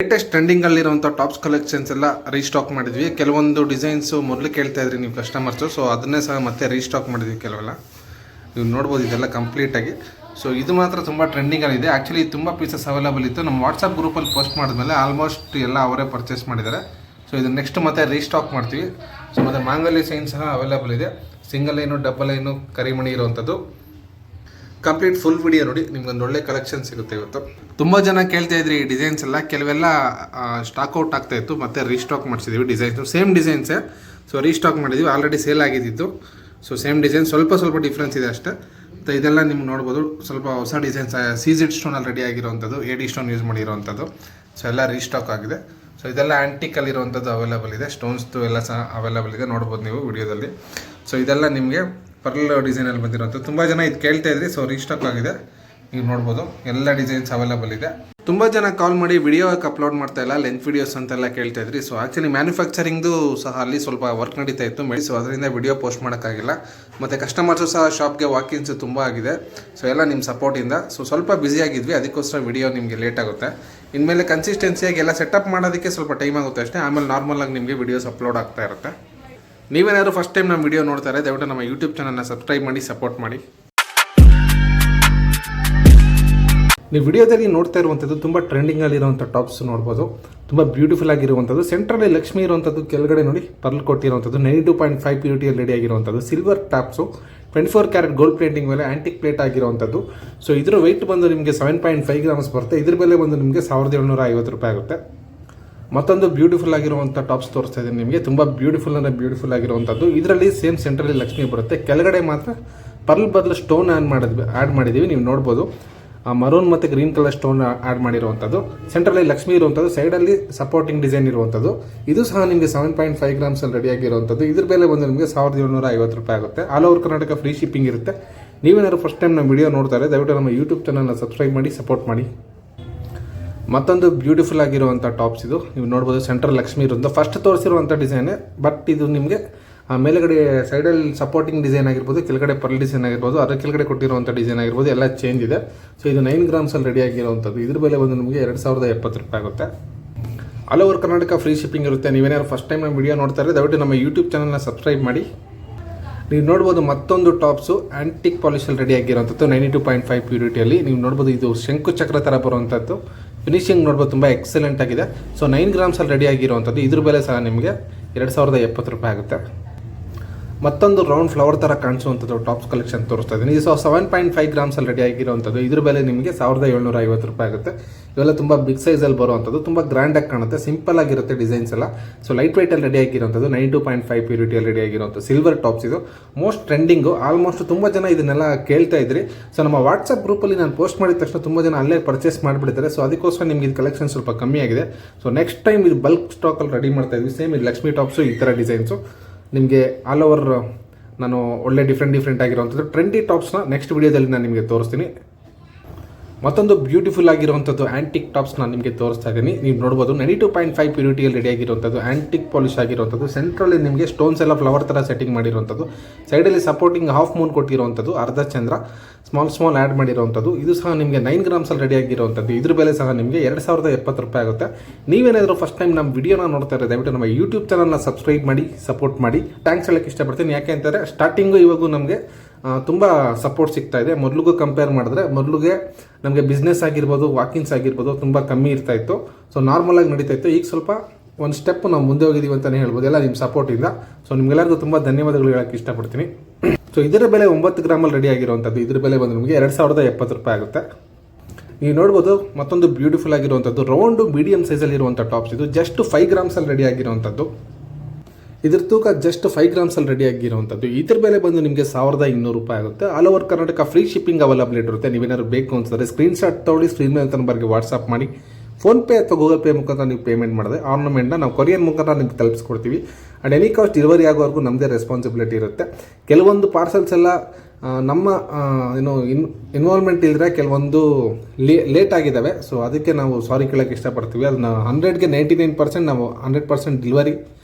Latest ಟ್ರೆಂಡಿಂಗಲ್ಲಿರುವಂಥ tops collections ಎಲ್ಲ restock ಮಾಡಿದ್ವಿ. ಕೆಲವೊಂದು ಡಿಸೈನ್ಸು ಮೊದಲು ಕೇಳ್ತಾ ಇದ್ರಿ ನೀವು ಕಸ್ಟಮರ್ಸು, ಸೊ ಅದನ್ನೇ ಸಹ ಮತ್ತೆ ರೀಸ್ಟಾಕ್ ಮಾಡಿದ್ವಿ. ಕೆಲವೆಲ್ಲ ನೀವು ನೋಡ್ಬೋದು ಇದೆಲ್ಲ ಕಂಪ್ಲೀಟಾಗಿ. ಸೊ ಇದು ಮಾತ್ರ ತುಂಬ ಟ್ರೆಂಡಿಂಗಲ್ಲಿದೆ. ಆ್ಯಕ್ಚುಲಿ ತುಂಬ ಪೀಸಸ್ ಅವೈಲೇಬಲ್ ಇತ್ತು. ನಮ್ಮ ವಾಟ್ಸಪ್ ಗ್ರೂಪಲ್ಲಿ ಪೋಸ್ಟ್ ಮಾಡಿದ್ಮೇಲೆ ಆಲ್ಮೋಸ್ಟ್ ಎಲ್ಲ ಅವರೇ ಪರ್ಚೇಸ್ ಮಾಡಿದ್ದಾರೆ. ಸೊ ಇದು ನೆಕ್ಸ್ಟ್ ಮತ್ತೆ ರೀಸ್ಟಾಕ್ ಮಾಡ್ತೀವಿ. ಸೊ ಮತ್ತು ಮಾಂಗಲ್ಯ ಸೈನ್ ಸಹ ಅವೈಲೇಬಲ್ ಇದೆ. ಸಿಂಗಲ್ ಲೈನು, ಡಬಲ್ ಲೈನು, ಕರಿಮಣಿ ಇರುವಂಥದ್ದು. ಕಂಪ್ಲೀಟ್ ಫುಲ್ ವಿಡಿಯೋ ನೋಡಿ, ನಿಮ್ಗೊಂದು ಒಳ್ಳೆ ಕಲೆಕ್ಷನ್ ಸಿಗುತ್ತೆ ಇವತ್ತು. ತುಂಬ ಜನ ಕೇಳ್ತಾ ಇದ್ರಿ ಈ ಡಿಸೈನ್ಸ್ ಎಲ್ಲ. ಕೆಲವೆಲ್ಲ ಸ್ಟಾಕ್ ಔಟ್ ಆಗ್ತಾ ಇತ್ತು, ಮತ್ತೆ ರೀಸ್ಟಾಕ್ ಮಾಡಿಸಿದ್ವಿ ಡಿಸೈನ್ಸು. ಸೇಮ್ ಡಿಸೈನ್ಸೇ, ಸೊ ರೀಸ್ಟಾಕ್ ಮಾಡಿದ್ವಿ. ಆಲ್ರೆಡಿ ಸೇಲ್ ಆಗಿದ್ದು. ಸೊ ಸೇಮ್ ಡಿಸೈನ್, ಸ್ವಲ್ಪ ಡಿಫ್ರೆನ್ಸ್ ಇದೆ ಅಷ್ಟೇ. ಮತ್ತು ಇದೆಲ್ಲ ನಿಮ್ಗೆ ನೋಡ್ಬೋದು ಸ್ವಲ್ಪ ಹೊಸ ಡಿಸೈನ್ಸ್. CZ ಸ್ಟೋನಲ್ಲಿ ರೆಡಿ ಆಗಿರೋವಂಥದ್ದು, AD ಸ್ಟೋನ್ ಯೂಸ್ ಮಾಡಿರೋವಂಥದ್ದು. ಸೊ ಎಲ್ಲ ರೀಸ್ಟಾಕ್ ಆಗಿದೆ. ಸೊ ಇದೆಲ್ಲ ಆ್ಯಂಟಿಕಲ್ಲಿರುವಂಥದ್ದು ಅವೈಲೇಬಲ್ ಇದೆ. ಸ್ಟೋನ್ಸ್ದು ಎಲ್ಲ ಸಹ ಅವೈಲೇಬಲ್ ಇದೆ, ನೋಡ್ಬೋದು ನೀವು ವಿಡಿಯೋದಲ್ಲಿ. ಸೊ ಇದೆಲ್ಲ ನಿಮಗೆ ಪರ್ಲ್ ಡಿಸೈನಲ್ಲಿ ಬಂದಿರೋಂಥದ್ದು. ತುಂಬ ಜನ ಇದು ಕೇಳ್ತಾ ಇದ್ರಿ, ಸೊ ರೀಸ್ಟಾಕ್ ಆಗಿದೆ. ನೀವು ನೋಡ್ಬೋದು ಎಲ್ಲ ಡಿಸೈನ್ಸ್ ಅವೈಲೇಬಲ್ ಇದೆ. ತುಂಬ ಜನ ಕಾಲ್ ಮಾಡಿ ವಿಡಿಯೋಕ್ಕೆ ಅಪ್ಲೋಡ್ ಮಾಡ್ತಾ ಇಲ್ಲ, ಲೆಂತ್ ವಿಡಿಯೋಸ್ ಅಂತೆಲ್ಲ ಕೇಳ್ತಾ ಇದ್ರಿ. ಸೊ ಆ್ಯಕ್ಚುಲಿ ಮ್ಯಾನುಫ್ಯಾಕ್ಚರಿಂಗ್ದು ಸಹ ಅಲ್ಲಿ ಸ್ವಲ್ಪ ವರ್ಕ್ ನಡೀತಾ ಇತ್ತು. ಸೊ ಅದರಿಂದ ವಿಡಿಯೋ ಪೋಸ್ಟ್ ಮಾಡೋಕ್ಕಾಗಿಲ್ಲ. ಮತ್ತು ಕಸ್ಟಮರ್ಸು ಸಹ ಶಾಪ್ಗೆ ವಾಕಿನ್ಸು ತುಂಬ ಆಗಿದೆ. ಸೊ ಎಲ್ಲ ನಿಮ್ಮ ಸಪೋರ್ಟಿಂದ ಸೊ ಸ್ವಲ್ಪ ಬ್ಯುಸಿಯಾಗಿದ್ವಿ, ಅದಕ್ಕೋಸ್ಕರ ವಿಡಿಯೋ ನಿಮಗೆ ಲೇಟ್ ಆಗುತ್ತೆ. ಇನ್ಮೇಲೆ ಕನ್ಸಿಸ್ಟೆನ್ಸಿಯಾಗಿ ಎಲ್ಲ ಸೆಟಪ್ ಮಾಡೋದಕ್ಕೆ ಸ್ವಲ್ಪ ಟೈಮ್ ಆಗುತ್ತೆ ಅಷ್ಟೇ. ಆಮೇಲೆ ನಾರ್ಮಲಾಗಿ ನಿಮಗೆ ವಿಡಿಯೋಸ್ ಅಪ್ಲೋಡ್ ಆಗ್ತಾ ಇರುತ್ತೆ. ನೀವೇನಾದ್ರು ಫಸ್ಟ್ ಟೈಮ್ ನಮ್ಮ ವಿಡಿಯೋ ನೋಡ್ತಾರೆ, ದಯವಿಟ್ಟು ನಮ್ಮ ಯೂಟ್ಯೂಬ್ ಚಾನಲ್ನ ಸಬ್ಸ್ಕ್ರೈಬ್ ಮಾಡಿ, ಸಪೋರ್ಟ್ ಮಾಡಿ. ನೀವು ವಿಡಿಯೋದಲ್ಲಿ ನೋಡ್ತಾ ಇರುವಂಥದ್ದು ತುಂಬ ಟ್ರೆಂಡಿಂಗಲ್ಲಿರುವಂಥ ಟಾಪ್ಸ್ ನೋಡ್ಬೋದು. ತುಂಬ ಬ್ಯೂಟಿಫುಲ್ ಆಗಿರುವಂಥದ್ದು. ಸೆಂಟ್ರಲ್ಲಿ ಲಕ್ಷ್ಮಿ ಇರುವಂಥದ್ದು, ಕೆಳಗಡೆ ನೋಡಿ ಪರ್ಲ್ ಕೊಟ್ಟಿರುವಂಥದ್ದು. 92.5 ಪ್ಯೂರಿಟಿಯಲ್ಲಿ ರೆಡಿ ಆಗಿರುವಂಥದ್ದು. Silver tops, 24 carat gold plating ಮೇಲೆ ಆ್ಯಂಟಿಕ್ ಪ್ಲೇಟ್ ಆಗಿರುವಂಥದ್ದು. ಸೊ ಇದರ ವೆಯ್ಟ್ ಬಂದು ನಿಮಗೆ 7.5 ಗ್ರಾಮ್ಸ್ ಬರುತ್ತೆ. ಇದ್ರ ಬೆಲೆ ಬಂದು ನಿಮಗೆ 1750 ರೂಪಾಯಿ ಆಗುತ್ತೆ. ಮತ್ತೊಂದು ಬ್ಯೂಟಿಫುಲ್ ಆಗಿರುವಂಥ ಟಾಪ್ಸ್ ತೋರಿಸ್ತಾ ಇದ್ದೀನಿ ನಿಮಗೆ. ತುಂಬ ಬ್ಯೂಟಿಫುಲ್ ಆಗಿರುವಂಥದ್ದು. ಇದರಲ್ಲಿ ಸೇಮ್ ಸೆಂಟ್ರಲ್ಲಿ ಲಕ್ಷ್ಮಿ ಬರುತ್ತೆ. ಕೆಳಗಡೆ ಮಾತ್ರ ಪರ್ಲ್ ಬದಲು ಸ್ಟೋನ್ ಆ್ಯಡ್ ಮಾಡಿದ್ದೀವಿ. ನೀವು ನೋಡ್ಬೋದು ಮರೂನ್ ಮತ್ತು ಗ್ರೀನ್ ಕಲರ್ ಸ್ಟೋನ್ ಆ್ಯಡ್ ಮಾಡಿರುವಂಥದ್ದು. ಸೆಂಟ್ರಲ್ಲಿ ಲಕ್ಷ್ಮಿ ಇರುವಂಥದ್ದು, ಸೈಡಲ್ಲಿ ಸಪೋರ್ಟಿಂಗ್ ಡಿಸೈನ್ ಇರುವಂಥದ್ದು. ಇದು ಸಹ ನಿಮಗೆ 7.5 ಗ್ರಾಮ್ಸಲ್ಲಿ ರೆಡಿಯಾಗಿರುವಂಥದ್ದು. ಇದ್ರ ಬೆಲೆ ಬಂದು ನಿಮಗೆ 1750 ರೂಪಾಯಿ ಆಗುತ್ತೆ. All over Karnataka free shipping ಇರುತ್ತೆ. ನೀವೇನಾದ್ರು ಫಸ್ಟ್ ಟೈಮ್ ನಮ್ಮ ವಿಡಿಯೋ ನೋಡ್ತಾರೆ, ದಯವಿಟ್ಟು ನಮ್ಮ ಯೂಟ್ಯೂಬ್ ಚಾನಲ್ನ ಸಬ್ಸ್ಕ್ರೈಬ್ ಮಾಡಿ, ಸಪೋರ್ಟ್ ಮಾಡಿ. ಮತ್ತೊಂದು ಬ್ಯೂಟಿಫುಲ್ ಆಗಿರುವಂಥ ಟಾಪ್ಸ್ ಇದು. ನೀವು ನೋಡ್ಬೋದು ಸೆಂಟ್ರಲ್ ಲಕ್ಷ್ಮಿ ಇರೋದು ಫಸ್ಟ್ ತೋರಿಸಿರುವಂಥ ಡಿಸೈನೇ. ಬಟ್ ಇದು ನಿಮಗೆ ಮೇಲೆಗಡೆ ಸೈಡಲ್ಲಿ ಸಪೋರ್ಟಿಂಗ್ ಡಿಸೈನ್ ಆಗಿರ್ಬೋದು, ಕೆಳಗಡೆ ಪರ್ಲ್ ಡಿಸೈನ್ ಆಗಿರ್ಬೋದು, ಅದರ ಕೆಳಗಡೆ ಕೊಟ್ಟಿರುವಂಥ ಡಿಸೈನ್ ಆಗಿರ್ಬೋದು, ಎಲ್ಲ ಚೇಂಜ್ ಇದೆ. ಸೊ ಇದು 9 ಗ್ರಾಮ್ಸಲ್ಲಿ ರೆಡಿ ಆಗಿರುವಂಥದ್ದು. ಇದ್ರ ಬೆಲೆ ಬಂದು ನಿಮಗೆ 2070 ರೂಪಾಯಿ ಆಗುತ್ತೆ. All over Karnataka free shipping ಇರುತ್ತೆ. ನೀವೇನಾದ್ರು ಫಸ್ಟ್ ಟೈಮ್ ನಮ್ಮ ವಿಡಿಯೋ ನೋಡ್ತಾರೆ, ದಯವಿಟ್ಟು ನಮ್ಮ ಯೂಟ್ಯೂಬ್ ಚಾನಲ್ನ ಸಬ್ಸ್ಕ್ರೈಬ್ ಮಾಡಿ. ನೀವು ನೋಡ್ಬೋದು ಮತ್ತೊಂದು ಟಾಪ್ಸು ಆ್ಯಂಟಿಕ್ ಪಾಲಿಶಲ್ಲಿ ರೆಡಿ ಆಗಿರೋಂಥದ್ದು, 92.5 ಪ್ಯೂರಿಟಿಯಲ್ಲಿ. ನೀವು ನೋಡ್ಬೋದು ಇದು ಶಂಕು ಚಕ್ರ ಥರ ಬರುವಂಥದ್ದು. ಫಿನಿಶಿಂಗ್ ನೋಡ್ಬೋದು ತುಂಬ ಎಕ್ಸಲೆಂಟ್ ಆಗಿದೆ. ಸೊ 9 ಗ್ರಾಮ್ಸಲ್ಲಿ ರೆಡಿ ಆಗಿರುವಂಥದ್ದು. ಇದ್ರ ಬೆಲೆ ಸಹ ನಿಮಗೆ 2070 ರೂಪಾಯಿ ಆಗುತ್ತೆ. ಮತ್ತೊಂದು ರೌಂಡ್ ಫ್ಲವರ್ ಥರ ಕಾಣಿಸುವಂಥದ್ದು ಟಾಪ್ಸ್ ಕಲೆಕ್ಷನ್ ತೋರಿಸ್ತಾ ಇದ್ದೀನಿ. ಇದು 7.5 ಗ್ರಾಮ್ಸಲ್ಲಿ ರೆಡಿ ಆಗಿರುವಂಥದ್ದು. ಇದ್ರ ಬೆಲೆ ನಿಮಗೆ 1750 ರೂಪಾಯಿ ಆಗುತ್ತೆ. ಇವೆಲ್ಲ ತುಂಬ ಬಿಗ್ ಸೈಜಲ್ಲಿ ಬರುವಂಥದ್ದು, ತುಂಬ ಗ್ರ್ಯಾಂಡಾಗಿ ಕಾಣುತ್ತೆ, ಸಿಂಪಲ್ ಆಗಿರುತ್ತೆ ಡಿಸೈನ್ಸ್ ಎಲ್ಲ. ಸೊ ಲೈಟ್ ವೆಯ್ಟಲ್ಲಿ ರೆಡಿ ಆಗಿರುವಂಥದ್ದು, 92.5 ಪ್ಯೂರಿಟಿಯಲ್ಲಿ ರೆಡಿ ಆಗಿರುವಂಥದ್ದು ಸಿಲ್ವರ್ ಟಾಪ್ಸ್. ಇದು ಮೋಸ್ಟ್ ಟ್ರೆಂಡಿಂಗು. ಆಲ್ಮೋಸ್ಟ್ ತುಂಬ ಜನ ಇದನ್ನೆಲ್ಲ ಕೇಳ್ತಾ ಇದ್ರಿ. ಸೊ ನಮ್ಮ ವಾಟ್ಸಪ್ ಗ್ರೂಪಲ್ಲಿ ನಾನು ಪೋಸ್ಟ್ ಮಾಡಿದ ತಕ್ಷಣ ತುಂಬ ಜನ ಅಲ್ಲೇ ಪರ್ಚೇಸ್ ಮಾಡಿಬಿಡ್ತಾರೆ. ಸೊ ಅದಕ್ಕೋಸ್ಕರ ನಿಮ್ಗೆ ಇದು ಕಲೆಕ್ಷನ್ ಸ್ವಲ್ಪ ಕಮ್ಮಿ ಆಗಿದೆ. ಸೊ ನೆಕ್ಸ್ಟ್ ಟೈಮ್ ಇದು ಬಲ್ಕ್ ಸ್ಟಾಕಲ್ಲಿ ರೆಡಿ ಮಾಡ್ತಾ ಇದ್ವಿ. ಸೇಮ್ ಇದು ಲಕ್ಷ್ಮಿ ಟಾಪ್ಸು ಈ ಥರ ಡಿಸೈನ್ಸು ನಿಮಗೆ ಆಲ್ ಓವರ್ ನಾನು ಒಳ್ಳೆ ಡಿಫ್ರೆಂಟ್ ಆಗಿರುವಂಥದ್ದು ಟ್ರೆಂಡಿ ಟಾಪ್ಸ್ನ ನೆಕ್ಸ್ಟ್ ವಿಡಿಯೋದಲ್ಲಿ ನಾನು ನಿಮಗೆ ತೋರಿಸ್ತೀನಿ. ಮತ್ತೊಂದು ಬ್ಯೂಟಿಫುಲ್ ಆಗಿರುವಂಥದ್ದು ಆ್ಯಂಟಿಕ್ ಟಾಪ್ಸ್ ನಾನು ನಿಮಗೆ ತೋರಿಸ್ತಾ ಇದ್ದೀನಿ. ನೀವು ನೋಡ್ಬೋದು 92.5 ಪ್ಯೂರಿಟಿಯಲ್ಲಿ ರೆಡಿ ಆಗಿರುವಂಥದ್ದು, ಆ್ಯಂಟಿಕ್ ಪಾಲಿಶ್ ಆಗಿರುವಂಥದ್ದು. ಸೆಂಟ್ರಲ್ಲಿ ನಿಮಗೆ ಸ್ಟೋನ್ಸ್ ಎಲ್ಲ ಫ್ಲವರ್ ಥರ ಸೆಟ್ಟಿಂಗ್ ಮಾಡಿರುವಂಥದ್ದು. ಸೈಡಲ್ಲಿ ಸಪೋರ್ಟಿಂಗ್ ಹಾಫ್ ಮೂನ್ ಕೊಟ್ಟಿರುವಂಥದ್ದು, ಅರ್ಧ ಚಂದ್ರ ಸ್ಮಾಲ್ ಆ್ಯಡ್ ಮಾಡಿರುವಂಥದ್ದು. ಇದು ಸಹ ನಿಮಗೆ 9 ಗ್ರಾಮ್ಸಲ್ಲಿ ರೆಡಿ ಆಗಿರುವಂಥದ್ದು. ಇದ್ರ ಬೆಲೆ ಸಹ ನಿಮಗೆ 2070 ರೂಪಾಯಿ ಆಗುತ್ತೆ. ನೀವೇನಾದರೂ ಫಸ್ಟ್ ಟೈಮ್ ನಮ್ಮ ವಿಡಿಯೋನ ನೋಡ್ತಾ ಇದ್ದಾರೆ, ದಯವಿಟ್ಟು ನಮ್ಮ ಯೂಟ್ಯೂಬ್ ಚಾನಲ್ನ ಸಬ್ಸ್ಕ್ರೈಬ್ ಮಾಡಿ, ಸಪೋರ್ಟ್ ಮಾಡಿ. ಥ್ಯಾಂಕ್ಸ್ ಹೇಳಕ್ಕೆ ಇಷ್ಟಪಡ್ತೀನಿ. ಯಾಕೆ ಅಂತಾರೆ ಸ್ಟಾರ್ಟಿಂಗು ಇವಾಗೂ ನಮಗೆ ತುಂಬ ಸಪೋರ್ಟ್ ಸಿಗ್ತಾ ಇದೆ. ಮೊದಲಿಗೂ ಕಂಪೇರ್ ಮಾಡಿದ್ರೆ ಮೊದಲಿಗೆ ನಮಗೆ ಬಿಸ್ನೆಸ್ ಆಗಿರ್ಬೋದು, ವಾಕಿನ್ಸ್ ಆಗಿರ್ಬೋದು ತುಂಬ ಕಮ್ಮಿ ಇರ್ತಾಯಿತ್ತು. ಸೊ ನಾರ್ಮಲಾಗಿ ನಡೀತಾ ಇತ್ತು. ಈಗ ಸ್ವಲ್ಪ ಒಂದು ಸ್ಟೆಪ್ ನಾವು ಮುಂದೆ ಹೋಗಿದ್ದೀವಿ ಅಂತಲೇ ಹೇಳ್ಬೋದು, ಎಲ್ಲ ನಿಮ್ಮ ಸಪೋರ್ಟಿಂದ. ಸೊ ನಿಮಗೆಲ್ಲರಿಗೂ ತುಂಬ ಧನ್ಯವಾದಗಳು ಹೇಳೋಕ್ಕೆ ಇಷ್ಟಪಡ್ತೀನಿ. ಸೊ ಇದರ ಬೆಲೆ 9 ಗ್ರಾಮಲ್ಲಿ ರೆಡಿ ಆಗಿರುವಂಥದ್ದು. ಇದ್ರ ಬೆಲೆ ಬಂದು ನಿಮಗೆ 2070 ರೂಪಾಯಿ ಆಗುತ್ತೆ. ನೀವು ನೋಡ್ಬೋದು ಮತ್ತೊಂದು ಬ್ಯೂಟಿಫುಲ್ ಆಗಿರುವಂಥದ್ದು ರೌಂಡು ಮೀಡಿಯಮ್ ಸೈಜಲ್ಲಿ ಇರುವಂಥ ಟಾಪ್ಸ್. ಇದು ಜಸ್ಟ್ 5 ಗ್ರಾಮ್ಸಲ್ಲಿ ರೆಡಿ ಆಗಿರುವಂಥದ್ದು. ಇದ್ರ ತೂಕ ಜಸ್ಟ್ 5 ಗ್ರಾಮ್ಸಲ್ಲಿ ರೆಡಿ ಆಗಿರುವಂಥದ್ದು. ಇದ್ರ ಬೆಲೆ ಬಂದು ನಿಮಗೆ 1200 ರೂಪಾಯಿ ಆಗುತ್ತೆ. All over Karnataka free shipping available ಇರುತ್ತೆ. ನೀವೇನಾದ್ರು ಬೇಕು ಅನ್ಸಿದ್ರೆ ಸ್ಕ್ರೀನ್ಶಾಟ್ ತೊಗೊಳ್ಳಿ, ಸ್ಕ್ರೀನ್ ಮೇಲೆ ನಂಬರ್ಗೆ ವಾಟ್ಸಪ್ ಮಾಡಿ. ಫೋನ್ಪೇ ಅಥವಾ ಗೂಗಲ್ ಪೇ ಮುಖಾಂತರ ನೀವು ಪೇಮೆಂಟ್ ಮಾಡಿದ್ರೆ ಆರ್ನಮೆಂಟ್ನ ನಾವು ಕೊರಿಯರ್ ಮುಖಾಂತರ ನಿಮ್ಗೆ ತಲುಪಿಸ್ಕೊಡ್ತೀವಿ. ಆ್ಯಂಡ್ ಎನಿ ಕಾಸ್ಟ್ ಡೆಲಿವರಿ ಆಗೋವರೆಗೂ ನಮ್ಮದೇ ರೆಸ್ಪಾನ್ಸಿಬಿಲಿಟಿ ಇರುತ್ತೆ. ಕೆಲವೊಂದು ಪಾರ್ಸಲ್ಸ್ ಎಲ್ಲ ನಮ್ಮ ಇನ್ವಾಲ್ವ್ಮೆಂಟ್ ಇಲ್ಲದ್ರೆ ಕೆಲವೊಂದು ಲೇಟ್ ಆಗಿದ್ದಾವೆ. ಸೊ ಅದಕ್ಕೆ ನಾವು ಸಾರಿ ಕೇಳೋಕ್ಕೆ ಇಷ್ಟಪಡ್ತೀವಿ. ಅದನ್ನ 100ಗೆ 99% ನಾವು 100% ಡೆಲಿವರಿ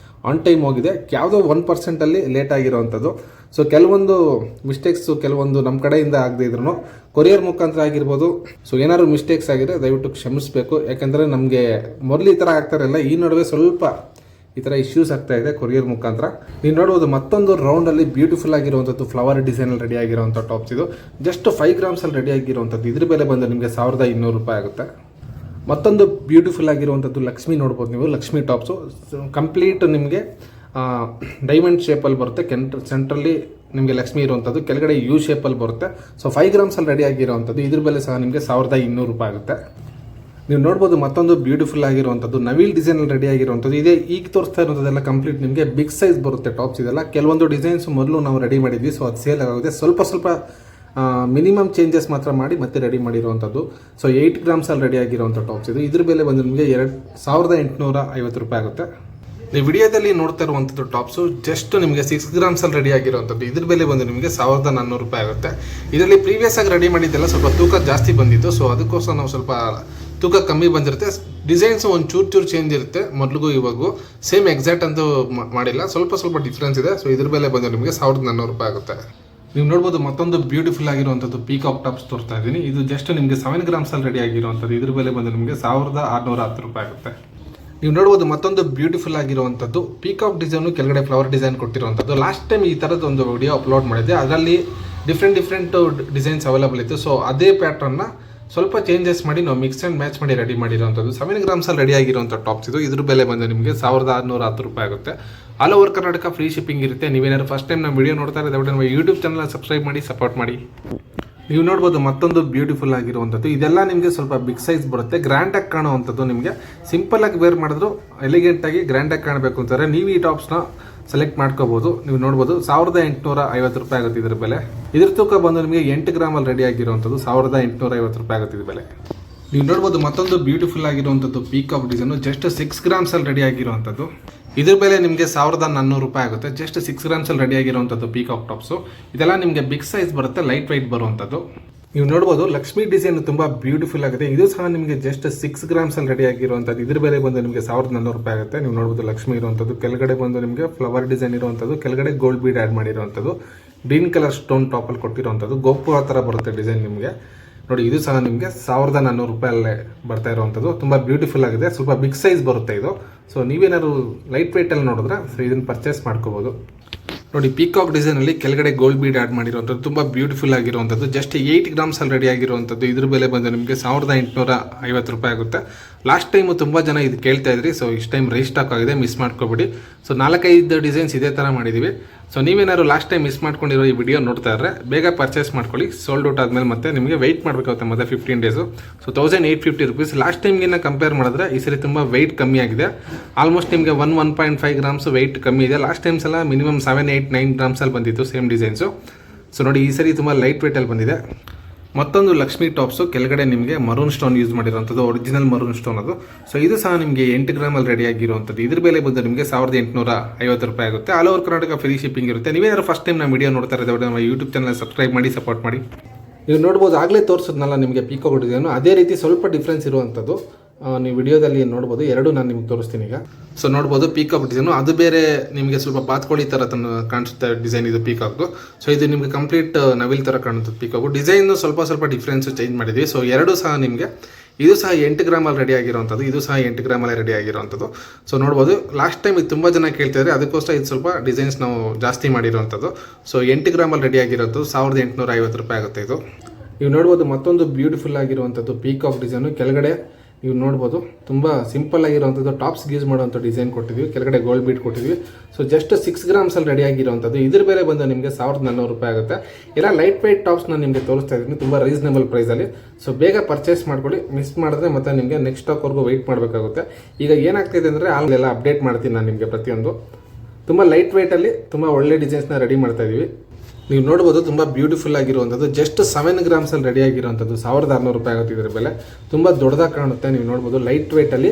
ಆನ್ ಟೈಮ್ ಹೋಗಿದೆ. ಯಾವುದೋ 1% ಲೇಟ್ ಆಗಿರೋವಂಥದ್ದು. ಸೊ ಕೆಲವೊಂದು ಮಿಸ್ಟೇಕ್ಸು ಕೆಲವೊಂದು ನಮ್ಮ ಕಡೆಯಿಂದ ಆಗದೆ ಇದ್ರು ಕೊರಿಯರ್ ಮುಖಾಂತರ ಆಗಿರ್ಬೋದು. ಸೊ ಏನಾದ್ರು ಮಿಸ್ಟೇಕ್ಸ್ ಆಗಿದ್ರೆ ದಯವಿಟ್ಟು ಕ್ಷಮಿಸಬೇಕು. ಯಾಕೆಂದರೆ ನಮಗೆ ಮೊದಲು ಈ ಥರ ಆಗ್ತಾರಲ್ಲ, ಈ ನಡುವೆ ಸ್ವಲ್ಪ ಈ ಥರ ಇಶ್ಯೂಸ್ ಆಗ್ತಾ ಇದೆ ಕೊರಿಯರ್ ಮುಖಾಂತರ. ನೀವು ನೋಡ್ಬೋದು ಮತ್ತೊಂದು ರೌಂಡಲ್ಲಿ ಬ್ಯೂಟಿಫುಲ್ ಆಗಿರುವಂಥದ್ದು ಫ್ಲವರ್ ಡಿಸೈನಲ್ಲಿ ರೆಡಿ ಆಗಿರುವಂಥ ಟಾಪ್ಸ್. ಇದು ಜಸ್ಟ್ 5 ಗ್ರಾಮ್ಸಲ್ಲಿ ರೆಡಿ ಆಗಿರುವಂಥದ್ದು. ಇದ್ರ ಬೆಲೆ ಬಂದು ನಿಮಗೆ 1200 ರೂಪಾಯಿ ಆಗುತ್ತೆ. ಮತ್ತೊಂದು ಬ್ಯೂಟಿಫುಲ್ ಆಗಿರುವಂಥದ್ದು ಲಕ್ಷ್ಮಿ ನೋಡ್ಬೋದು ನೀವು. ಲಕ್ಷ್ಮಿ ಟಾಪ್ಸು ಕಂಪ್ಲೀಟ್ ನಿಮಗೆ ಡೈಮಂಡ್ ಶೇಪಲ್ಲಿ ಬರುತ್ತೆ. ಸೆಂಟ್ರಲ್ಲಿ ನಿಮಗೆ ಲಕ್ಷ್ಮಿ ಇರುವಂಥದ್ದು, ಕೆಳಗಡೆ ಯು ಶೇಪಲ್ಲಿ ಬರುತ್ತೆ. ಸೊ 5 ಗ್ರಾಮ್ಸಲ್ಲಿ ರೆಡಿ ಆಗಿರುವಂಥದ್ದು. ಇದ್ರ ಬೆಲೆ ಸಹ ನಿಮಗೆ 1200 ರೂಪಾಯಿ ಆಗುತ್ತೆ. ನೀವು ನೋಡ್ಬೋದು ಮತ್ತೊಂದು ಬ್ಯೂಟಿಫುಲ್ ಆಗಿರುವಂಥದ್ದು ನವಿಲ್ ಡಿಸೈನಲ್ಲಿ ರೆಡಿ ಆಗಿರುವಂಥದ್ದು. ಇದೇ ಈಗ ತೋರಿಸ್ತಾ ಇರೋದೆಲ್ಲ ಕಂಪ್ಲೀಟ್ ನಿಮಗೆ ಬಿಗ್ ಸೈಜ್ ಬರುತ್ತೆ ಟಾಪ್ಸ್ ಇದೆಲ್ಲ. ಕೆಲವೊಂದು ಡಿಸೈನ್ಸ್ ಮೊದಲು ನಾವು ರೆಡಿ ಮಾಡಿದ್ವಿ, ಸೊ ಅದು ಸೇಲ್ ಆಗುತ್ತೆ. ಸ್ವಲ್ಪ ಮಿನಿಮಮ್ ಚೇಂಜಸ್ ಮಾತ್ರ ಮಾಡಿ ಮತ್ತೆ ರೆಡಿ ಮಾಡಿರುವಂಥದ್ದು. ಸೊ 8 ಗ್ರಾಮ್ಸಲ್ಲಿ ರೆಡಿ ಆಗಿರುವಂಥ ಟಾಪ್ಸ್ ಇದು. ಇದ್ರ ಬೆಲೆ ಬಂದು ನಿಮಗೆ 2850 ರೂಪಾಯಿ ಆಗುತ್ತೆ. ನೀವು ವಿಡಿಯೋದಲ್ಲಿ ನೋಡ್ತಾ ಇರುವಂಥದ್ದು ಟಾಪ್ಸು ಜಸ್ಟ್ ನಿಮಗೆ 6 ಗ್ರಾಮ್ಸಲ್ಲಿ ರೆಡಿ ಆಗಿರುವಂಥದ್ದು. ಇದ್ರ ಬೆಲೆ ಬಂದು ನಿಮಗೆ 1400 ರೂಪಾಯಿ ಆಗುತ್ತೆ. ಇದರಲ್ಲಿ ಪ್ರೀವಿಯಸ್ ಆಗಿ ರೆಡಿ ಮಾಡಿದ್ದೆಲ್ಲ ಸ್ವಲ್ಪ ತೂಕ ಜಾಸ್ತಿ ಬಂದಿತ್ತು, ಸೊ ಅದಕ್ಕೋಸ್ಕರ ನಾವು ಸ್ವಲ್ಪ ತೂಕ ಕಮ್ಮಿ ಬಂದಿರುತ್ತೆ. ಡಿಸೈನ್ಸ್ ಒಂದು ಚೂರು ಚೇಂಜ್ ಇರುತ್ತೆ ಮೊದಲಿಗೂ ಇವಾಗೂ. ಸೇಮ್ ಎಕ್ಸಾಕ್ಟ್ ಅಂತೂ ಮಾಡಿಲ್ಲ, ಸ್ವಲ್ಪ ಡಿಫ್ರೆನ್ಸ್ ಇದೆ. ಸೊ ಇದ್ರ ಬೆಲೆ ಬಂದು ನಿಮಗೆ 1400 ರೂಪಾಯಿ ಆಗುತ್ತೆ. ನೀವು ನೋಡ್ಬೋದು ಮತ್ತೊಂದು ಬ್ಯೂಟಿಫುಲ್ ಆಗಿರುವಂಥದ್ದು ಪೀಕಾಕ್ ಟಾಪ್ಸ್ ತೋರಿಸ್ತಾ ಇದ್ದೀನಿ. ಇದು ಜಸ್ಟ್ ನಿಮಗೆ 7 ಗ್ರಾಮ್ಸಲ್ಲಿ ರೆಡಿ ಆಗಿರುವಂಥದ್ದು. ಇದ್ರ ಬೆಲೆ ಬಂದು ನಿಮಗೆ 1610 ರೂಪಾಯಿ ಆಗುತ್ತೆ. ನೀವು ನೋಡ್ಬೋದು ಮತ್ತೊಂದು ಬ್ಯೂಟಿಫುಲ್ ಆಗಿರುವಂಥದ್ದು ಪೀಕಾಕ್ ಡಿಸೈನು, ಕೆಳಗಡೆ ಫ್ಲವರ್ ಡಿಸೈನ್ ಕೊಟ್ಟಿರುವಂಥದ್ದು. ಲಾಸ್ಟ್ ಟೈಮ್ ಈ ಥರದ್ದು ಒಂದು ವಿಡಿಯೋ ಅಪ್ಲೋಡ್ ಮಾಡಿದ್ದೆ, ಅದರಲ್ಲಿ ಡಿಫ್ರೆಂಟ್ ಡಿಸೈನ್ಸ್ ಅವೈಲೇಬಲ್ ಇತ್ತು. ಸೊ ಅದೇ ಪ್ಯಾಟ್ರನ್ನ ಸ್ವಲ್ಪ ಚೇಂಜಸ್ ಮಾಡಿ ನಾವು ಮಿಕ್ಸ್ ಆ್ಯಂಡ್ ಮ್ಯಾಚ್ ಮಾಡಿ ರೆಡಿ ಮಾಡಿರೋವಂಥದ್ದು 7 ಗ್ರಾಮ್ಸಲ್ಲಿ ರೆಡಿ ಆಗಿರುವಂಥ ಟಾಪ್ಸ್ ಇದು. ಇದ್ರ ಬೆಲೆ ಬಂದು ನಿಮಗೆ 1610 ರೂಪಾಯಿ ಆಗುತ್ತೆ. All over Karnataka free shipping ಇರುತ್ತೆ. ನೀವೇನಾದ್ರು ಫಸ್ಟ್ ಟೈಮ್ ನಮ್ಮ ವಿಡಿಯೋ ನೋಡ್ತಾ ಇರೋದು ನಮ್ಮ ಯೂಟ್ಯೂಬ್ ಚಾನಲ್ ಸಬ್ಸ್ಕ್ರೈಬ್ ಮಾಡಿ ಸಪೋರ್ಟ್ ಮಾಡಿ. ನೀವು ನೋಡ್ಬೋದು ಮತ್ತೊಂದು ಬ್ಯೂಟಿಫುಲ್ ಆಗಿರುವಂಥದ್ದು. ಇದೆಲ್ಲ ನಿಮಗೆ ಸ್ವಲ್ಪ ಬಿಗ್ ಸೈಜ್ ಬರುತ್ತೆ, ಗ್ರ್ಯಾಂಡಾಗಿ ಕಾಣುವಂಥದ್ದು. ನಿಮಗೆ ಸಿಂಪಲ್ಲಾಗಿ ವೇರ್ ಮಾಡಿದ್ರು ಎಲಿಗೆಂಟಾಗಿ ಗ್ರ್ಯಾಂಡಾಗಿ ಕಾಣಬೇಕು ಅಂತಾರೆ ನೀವು ಈ ಟಾಪ್ಸ್ನ ಸೆಲೆಕ್ಟ್ ಮಾಡ್ಕೋಬೋದು. ನೀವು ನೋಡ್ಬೋದು 1850 ರೂಪಾಯಿ ಆಗುತ್ತೆ ಇದ್ರ ಬೆಲೆ. ಇದ್ರ ತೂಕ ಬಂದು ನಿಮಗೆ 8 ಗ್ರಾಮಲ್ಲಿ ರೆಡಿ ಆಗಿರುವಂಥದ್ದು 1850 ರೂಪಾಯಿ ಆಗುತ್ತೆ ಇದ್ರ ಬೆಲೆ. ನೀವು ನೋಡ್ಬೋದು ಮತ್ತೊಂದು ಬ್ಯೂಟಿಫುಲ್ ಆಗಿರುವಂಥದ್ದು ಪೀಕಾಕ್ ಡಿಸೈನು ಜಸ್ಟ್ 6 ಗ್ರಾಮ್ಸಲ್ಲಿ ರೆಡಿ ಆಗಿರುವಂಥದ್ದು. ಇದ್ರ ಬೆಲೆ ನಿಮಗೆ 1400 ರೂಪಾಯಿ ಆಗುತ್ತೆ. ಜಸ್ಟ್ 6 ಗ್ರಾಮ್ಸಲ್ಲಿ ರೆಡಿ ಆಗಿರುವಂಥದ್ದು ಪೀಕಾಕ್ ಟಾಪ್ಸು. ಇದೆಲ್ಲ ನಿಮಗೆ ಬಿಗ್ ಸೈಜ್ ಬರುತ್ತೆ, ಲೈಟ್ ವೆಯ್ಟ್ ಬರುವಂಥದ್ದು. ನೀವು ನೋಡ್ಬೋದು ಲಕ್ಷ್ಮಿ ಡಿಸೈನ್ ತುಂಬ ಬ್ಯೂಟಿಫುಲ್ ಆಗುತ್ತೆ. ಇದು ಸಹ ನಿಮಗೆ ಜಸ್ಟ್ 6 ಗ್ರಾಮ್ಸಲ್ಲಿ ರೆಡಿ ಆಗಿರುವಂಥದ್ದು. ಇದ್ರ ಬೆಲೆ ಬಂದು ನಿಮಗೆ 1400 ರೂಪಾಯಿ ಆಗುತ್ತೆ. ನೀವು ನೋಡ್ಬೋದು ಲಕ್ಷ್ಮಿ ಇರುವಂಥದ್ದು, ಕೆಳಗಡೆ ಬಂದು ನಿಮಗೆ ಫ್ಲವರ್ ಡಿಸೈನ್ ಇರುವಂಥದ್ದು, ಕೆಳಗಡೆ ಗೋಲ್ಡ್ ಬೀಡ್ ಆ್ಯಡ್ ಮಾಡಿರುವಂಥದ್ದು, ಗ್ರೀನ್ ಕಲರ್ ಸ್ಟೋನ್ ಟಾಪಲ್ಲಿ ಕೊಟ್ಟಿರುವಂಥದ್ದು, ಗೋಪುರ ಥರ ಬರುತ್ತೆ ಡಿಸೈನ್ ನಿಮಗೆ. ನೋಡಿ ಇದು ಸಹ ನಿಮಗೆ 1400 ರೂಪಾಯಲ್ಲೇ ಬರ್ತಾ ಇರುವಂಥದ್ದು. ತುಂಬ ಬ್ಯೂಟಿಫುಲ್ ಆಗಿದೆ, ಸ್ವಲ್ಪ ಬಿಗ್ ಸೈಜ್ ಬರುತ್ತೆ ಇದು. ಸೊ ನೀವೇನಾದ್ರು ಲೈಟ್ ವೆಯ್ಟಲ್ಲಿ ನೋಡಿದ್ರೆ ಸೊ ಇದನ್ನು ಪರ್ಚೇಸ್ ಮಾಡ್ಕೋಬೋದು. ನೋಡಿ ಪೀಕಾಕ್ ಡಿಸೈನಲ್ಲಿ ಕೆಳಗಡೆ ಗೋಲ್ಡ್ ಬೀಡ್ ಆ್ಯಡ್ ಮಾಡಿರುವಂಥದ್ದು ತುಂಬ ಬ್ಯೂಟಿಫುಲ್ ಆಗಿರುವಂಥದ್ದು. ಜಸ್ಟ್ 8 ಗ್ರಾಮ್ಸಲ್ಲಿ ರೆಡಿ ಆಗಿರುವಂಥದ್ದು. ಇದ್ರ ಬೆಲೆ ಬಂದು ನಿಮಗೆ 1850 ರೂಪಾಯಿ ಆಗುತ್ತೆ. ಲಾಸ್ಟ್ ಟೈಮು ತುಂಬ ಜನ ಇದು ಕೇಳ್ತಾ ಇದ್ರಿ, ಸೊ ಇಷ್ಟು ಟೈಮ್ ರೀಸ್ಟಾಕ್ ಆಗಿದೆ, ಮಿಸ್ ಮಾಡ್ಕೋಬೇಡಿ. ಸೊ 4-5 ಡಿಸೈನ್ಸ್ ಇದೇ ಥರ ಮಾಡಿದ್ದೀವಿ. ಸೊ ನೀವೇನಾದ್ರು ಲಾಸ್ಟ್ ಟೈಮ್ ಮಿಸ್ ಮಾಡ್ಕೊಂಡಿರೋ ಈ ವಿಡಿಯೋ ನೋಡ್ತಾ ಇದ್ರೆ ಬೇಗ ಪರ್ಚೇಸ್ ಮಾಡ್ಕೊಳ್ಳಿ. ಸೋಲ್ಡ್ ಔಟ್ ಆದಮೇಲೆ ಮತ್ತೆ ನಿಮಗೆ ವೆಯ್ಟ್ ಮಾಡಬೇಕಾಗುತ್ತೆ ಮತ್ತೆ 15 ಡೇಸು. So 1850 rupees. ಲಾಸ್ಟ್ ಟೈಮ್ಗಿನ್ನ ಕಂಪೇರ್ ಮಾಡಿದ್ರೆ ಈ ಸರಿ ತುಂಬ ವೆಯ್ಟ್ ಕಮ್ಮಿ ಆಗಿದೆ. ಆಲ್ಮೋಸ್ಟ್ ನಿಮಗೆ 1.5 ಗ್ರಾಮ್ಸ್ ವೆಯ್ಟ್ ಕಮ್ಮಿ ಇದೆ. ಲಾಸ್ಟ್ ಟೈಮ್ಸ್ ಎಲ್ಲ ಮಿನಿಮಮ್ 7, 8, 9 ಗ್ರಾಮ್ಸಲ್ಲಿ ಬಂದಿತ್ತು ಸೇಮ್ ಡಿಸೈನ್ಸು. ಸೊ ನೋಡಿ ಈ ಸರಿ ತುಂಬ ಲೈಟ್ ವೆಯ್ಟಲ್ಲಿ ಬಂದಿದೆ. ಮತ್ತೊಂದು ಲಕ್ಷ್ಮಿ ಟಾಪ್ಸು ಕೆಳಗಡೆ ನಿಮಗೆ ಮರೂನ್ ಸ್ಟೋನ್ ಯೂಸ್ ಮಾಡಿರುವಂಥದ್ದು, ಒರಿಜಿನಲ್ ಮರೂನ್ ಸ್ಟೋನ್ ಅದು. ಸೊ ಇದು ಸಹ ನಿಮಗೆ 8 ಗ್ರಾಮಲ್ಲಿ ರೆಡಿ ಆಗಿರುವಂಥದ್ದು. ಇದ್ರ ಬೆಲೆ ಬಂದು ನಿಮಗೆ 1850 ರೂಪಾಯಿ ಆಗುತ್ತೆ. All over Karnataka free shipping ಇರುತ್ತೆ. ನೀವೇನಾದ್ರು ಫಸ್ಟ್ ಟೈಮ್ ನಮ್ಮ ವಿಡಿಯೋ ನೋಡ್ತಾ ಇರೋದು ನಮ್ಮ ಯೂಟ್ಯೂಬ್ ಚಾನಲ್ ಸಬ್ಸ್ಕ್ರೈಬ್ ಮಾಡಿ ಸಪೋರ್ಟ್ ಮಾಡಿ. ನೀವು ನೋಡ್ಬೋದು ಆಗಲೇ ತೋರಿಸೋದ್ನಲ್ಲ ನಿಮಗೆ ಪೀಕಾಕ್ ಡಿಸೈನು, ಅದೇ ರೀತಿ ಸ್ವಲ್ಪ ಡಿಫ್ರೆನ್ಸ್ ಇರುವಂಥದ್ದು. ನೀವು ವಿಡಿಯೋದಲ್ಲಿ ನೋಡ್ಬೋದು, ಎರಡು ನಾನು ನಿಮ್ಗೆ ತೋರಿಸ್ತೀನಿ ಈಗ. ಸೊ ನೋಡ್ಬೋದು ಪೀಕಾಕ್ ಡಿಸೈನು, ಅದು ಬೇರೆ ನಿಮಗೆ ಸ್ವಲ್ಪ ಬಾತ್ಕೋಳಿ ಥರ ಕಾಣಿಸುತ್ತೆ ಡಿಸೈನ್ ಇದು ಪೀಕಾಕ್ದು. ಸೊ ಇದು ನಿಮಗೆ ಕಂಪ್ಲೀಟ್ ನವಿಲ್ ಥರ ಕಾಣುತ್ತೆ ಪೀಕಾಕು. ಡಿಸೈನ್ ಸ್ವಲ್ಪ ಡಿಫ್ರೆನ್ಸು ಚೇಂಜ್ ಮಾಡಿದ್ವಿ. ಸೊ ಎರಡು ಸಹ ನಿಮಗೆ ಇದು ಸಹ 8 ಗ್ರಾಮಲ್ಲಿ ರೆಡಿ ಆಗಿರುವಂಥದ್ದು, ಇದು ಸಹ 8 ಗ್ರಾಮಲ್ಲಿ ರೆಡಿ ಆಗಿರುವಂಥದ್ದು. ಸೊ ನೋಡ್ಬೋದು ಲಾಸ್ಟ್ ಟೈಮ್ ಇದು ತುಂಬ ಜನ ಕೇಳ್ತಿದ್ದಾರೆ, ಅದಕ್ಕೋಸ್ಕರ ಇದು ಸ್ವಲ್ಪ ಡಿಸೈನ್ಸ್ ನಾವು ಜಾಸ್ತಿ ಮಾಡಿರುವಂಥದ್ದು. ಸೊ 8 ಗ್ರಾಮಲ್ಲಿ ರೆಡಿ ಆಗಿರೋಂಥದ್ದು 1850 ರೂಪಾಯಿ ಆಗುತ್ತೆ ಇದು. ನೀವು ನೋಡ್ಬೋದು ಮತ್ತೊಂದು ಬ್ಯೂಟಿಫುಲ್ ಆಗಿರುವಂಥದ್ದು ಪೀಕಾಕ್ ಡಿಸೈನು. ಕೆಳಗಡೆ ನೀವು ನೋಡ್ಬೋದು ತುಂಬ ಸಿಂಪಲ್ ಆಗಿರುವಂಥದ್ದು ಟಾಪ್ಸ್ಗೆ ಯೂಸ್ ಮಾಡುವಂಥ ಡಿಸೈನ್ ಕೊಟ್ಟಿದ್ವಿ, ಕೆಳಗಡೆ ಗೋಲ್ಡ್ ಬೀಟ್ ಕೊಟ್ಟಿದ್ವಿ. ಸೊ ಜಸ್ಟ್ 6 ಗ್ರಾಮ್ಸಲ್ಲಿ ರೆಡಿ ಆಗಿರುವಂಥದ್ದು. ಇದ್ರ ಬೆಲೆ ಬಂದು ನಿಮಗೆ 1400 ರೂಪಾಯಿ ಆಗುತ್ತೆ. ಎಲ್ಲ ಲೈಟ್ ವೆಯ್ಟ್ ಟಾಪ್ಸ್ ನಾನು ನಿಮಗೆ ತೋರಿಸ್ತಾ ಇದ್ದೀನಿ ತುಂಬ ರೀಸನೇಬಲ್ ಪ್ರೈಸಲ್ಲಿ. ಸೊ ಬೇಗ ಪರ್ಚೇಸ್ ಮಾಡ್ಕೊಳ್ಳಿ, ಮಿಸ್ ಮಾಡಿದ್ರೆ ಮತ್ತೆ ನಿಮಗೆ ನೆಕ್ಸ್ಟ್ ಸ್ಟಾಕ್ವರೆಗೂ ವೆಯ್ಟ್ ಮಾಡಬೇಕಾಗುತ್ತೆ. ಈಗ ಏನಾಗ್ತಿದೆ ಅಂದರೆ ಆಲ್ರೆಲ್ಲ ಅಪ್ಡೇಟ್ ಮಾಡ್ತೀನಿ ನಾನು ನಿಮಗೆ ಪ್ರತಿಯೊಂದು. ತುಂಬ ಲೈಟ್ ವೆಯ್ಟಲ್ಲಿ ತುಂಬ ಒಳ್ಳೆ ಡಿಸೈನ್ಸ್ನ ರೆಡಿ ಮಾಡ್ತಾ ಇದ್ದೀವಿ. ನೀವು ನೋಡ್ಬೋದು ತುಂಬ ಬ್ಯೂಟಿಫುಲ್ ಆಗಿರುವಂಥದ್ದು. ಜಸ್ಟ್ 7 ಗ್ರಾಮ್ಸಲ್ಲಿ ರೆಡಿ ಆಗಿರುವಂಥದ್ದು 1600 ರೂಪಾಯಿ ಆಗುತ್ತೆ ಇದ್ರ ಬೆಲೆ. ತುಂಬ ದೊಡ್ಡದಾಗಿ ಕಾಣುತ್ತೆ. ನೀವು ನೋಡ್ಬೋದು ಲೈಟ್ ವೆಯ್ಟಲ್ಲಿ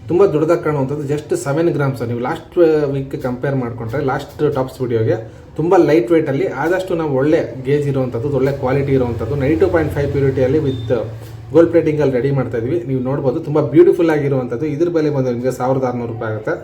ತುಂಬ ದೊಡ್ಡದಾಗಿ ಕಾಣುವಂಥದ್ದು ಜಸ್ಟ್ 7 ಗ್ರಾಮ್ಸ್. ನೀವು ಲಾಸ್ಟ್ ವೀಕ್ ಕಂಪೇರ್ ಮಾಡಿಕೊಂಡ್ರೆ ಲಾಸ್ಟ್ ಟಾಪ್ಸ್ ವಿಡಿಯೋಗೆ ತುಂಬ ಲೈಟ್ ವೆಯ್ಟಲ್ಲಿ ಆದಷ್ಟು ನಾವು ಒಳ್ಳೆ ಗೇಜ್ ಇರುವಂಥದ್ದು, ಒಳ್ಳೆ ಕ್ವಾಲಿಟಿ ಇರುವಂಥದ್ದು 92.5 ಪ್ಯೂರಿಟಿಯಲ್ಲಿ ವಿತ್ ಗೋಲ್ಡ್ ಪ್ಲೇಟಿಂಗಲ್ಲಿ ರೆಡಿ ಮಾಡ್ತಾ ಇದ್ವಿ. ನೀವು ನೋಡ್ಬೋದು ತುಂಬ ಬ್ಯೂಟಿಫುಲ್ ಆಗಿರುವಂಥದ್ದು. ಇದ್ರ ಬೆಲೆ ಬಂದು ನಿಮಗೆ 1600 ರೂಪಾಯಿ ಆಗುತ್ತೆ.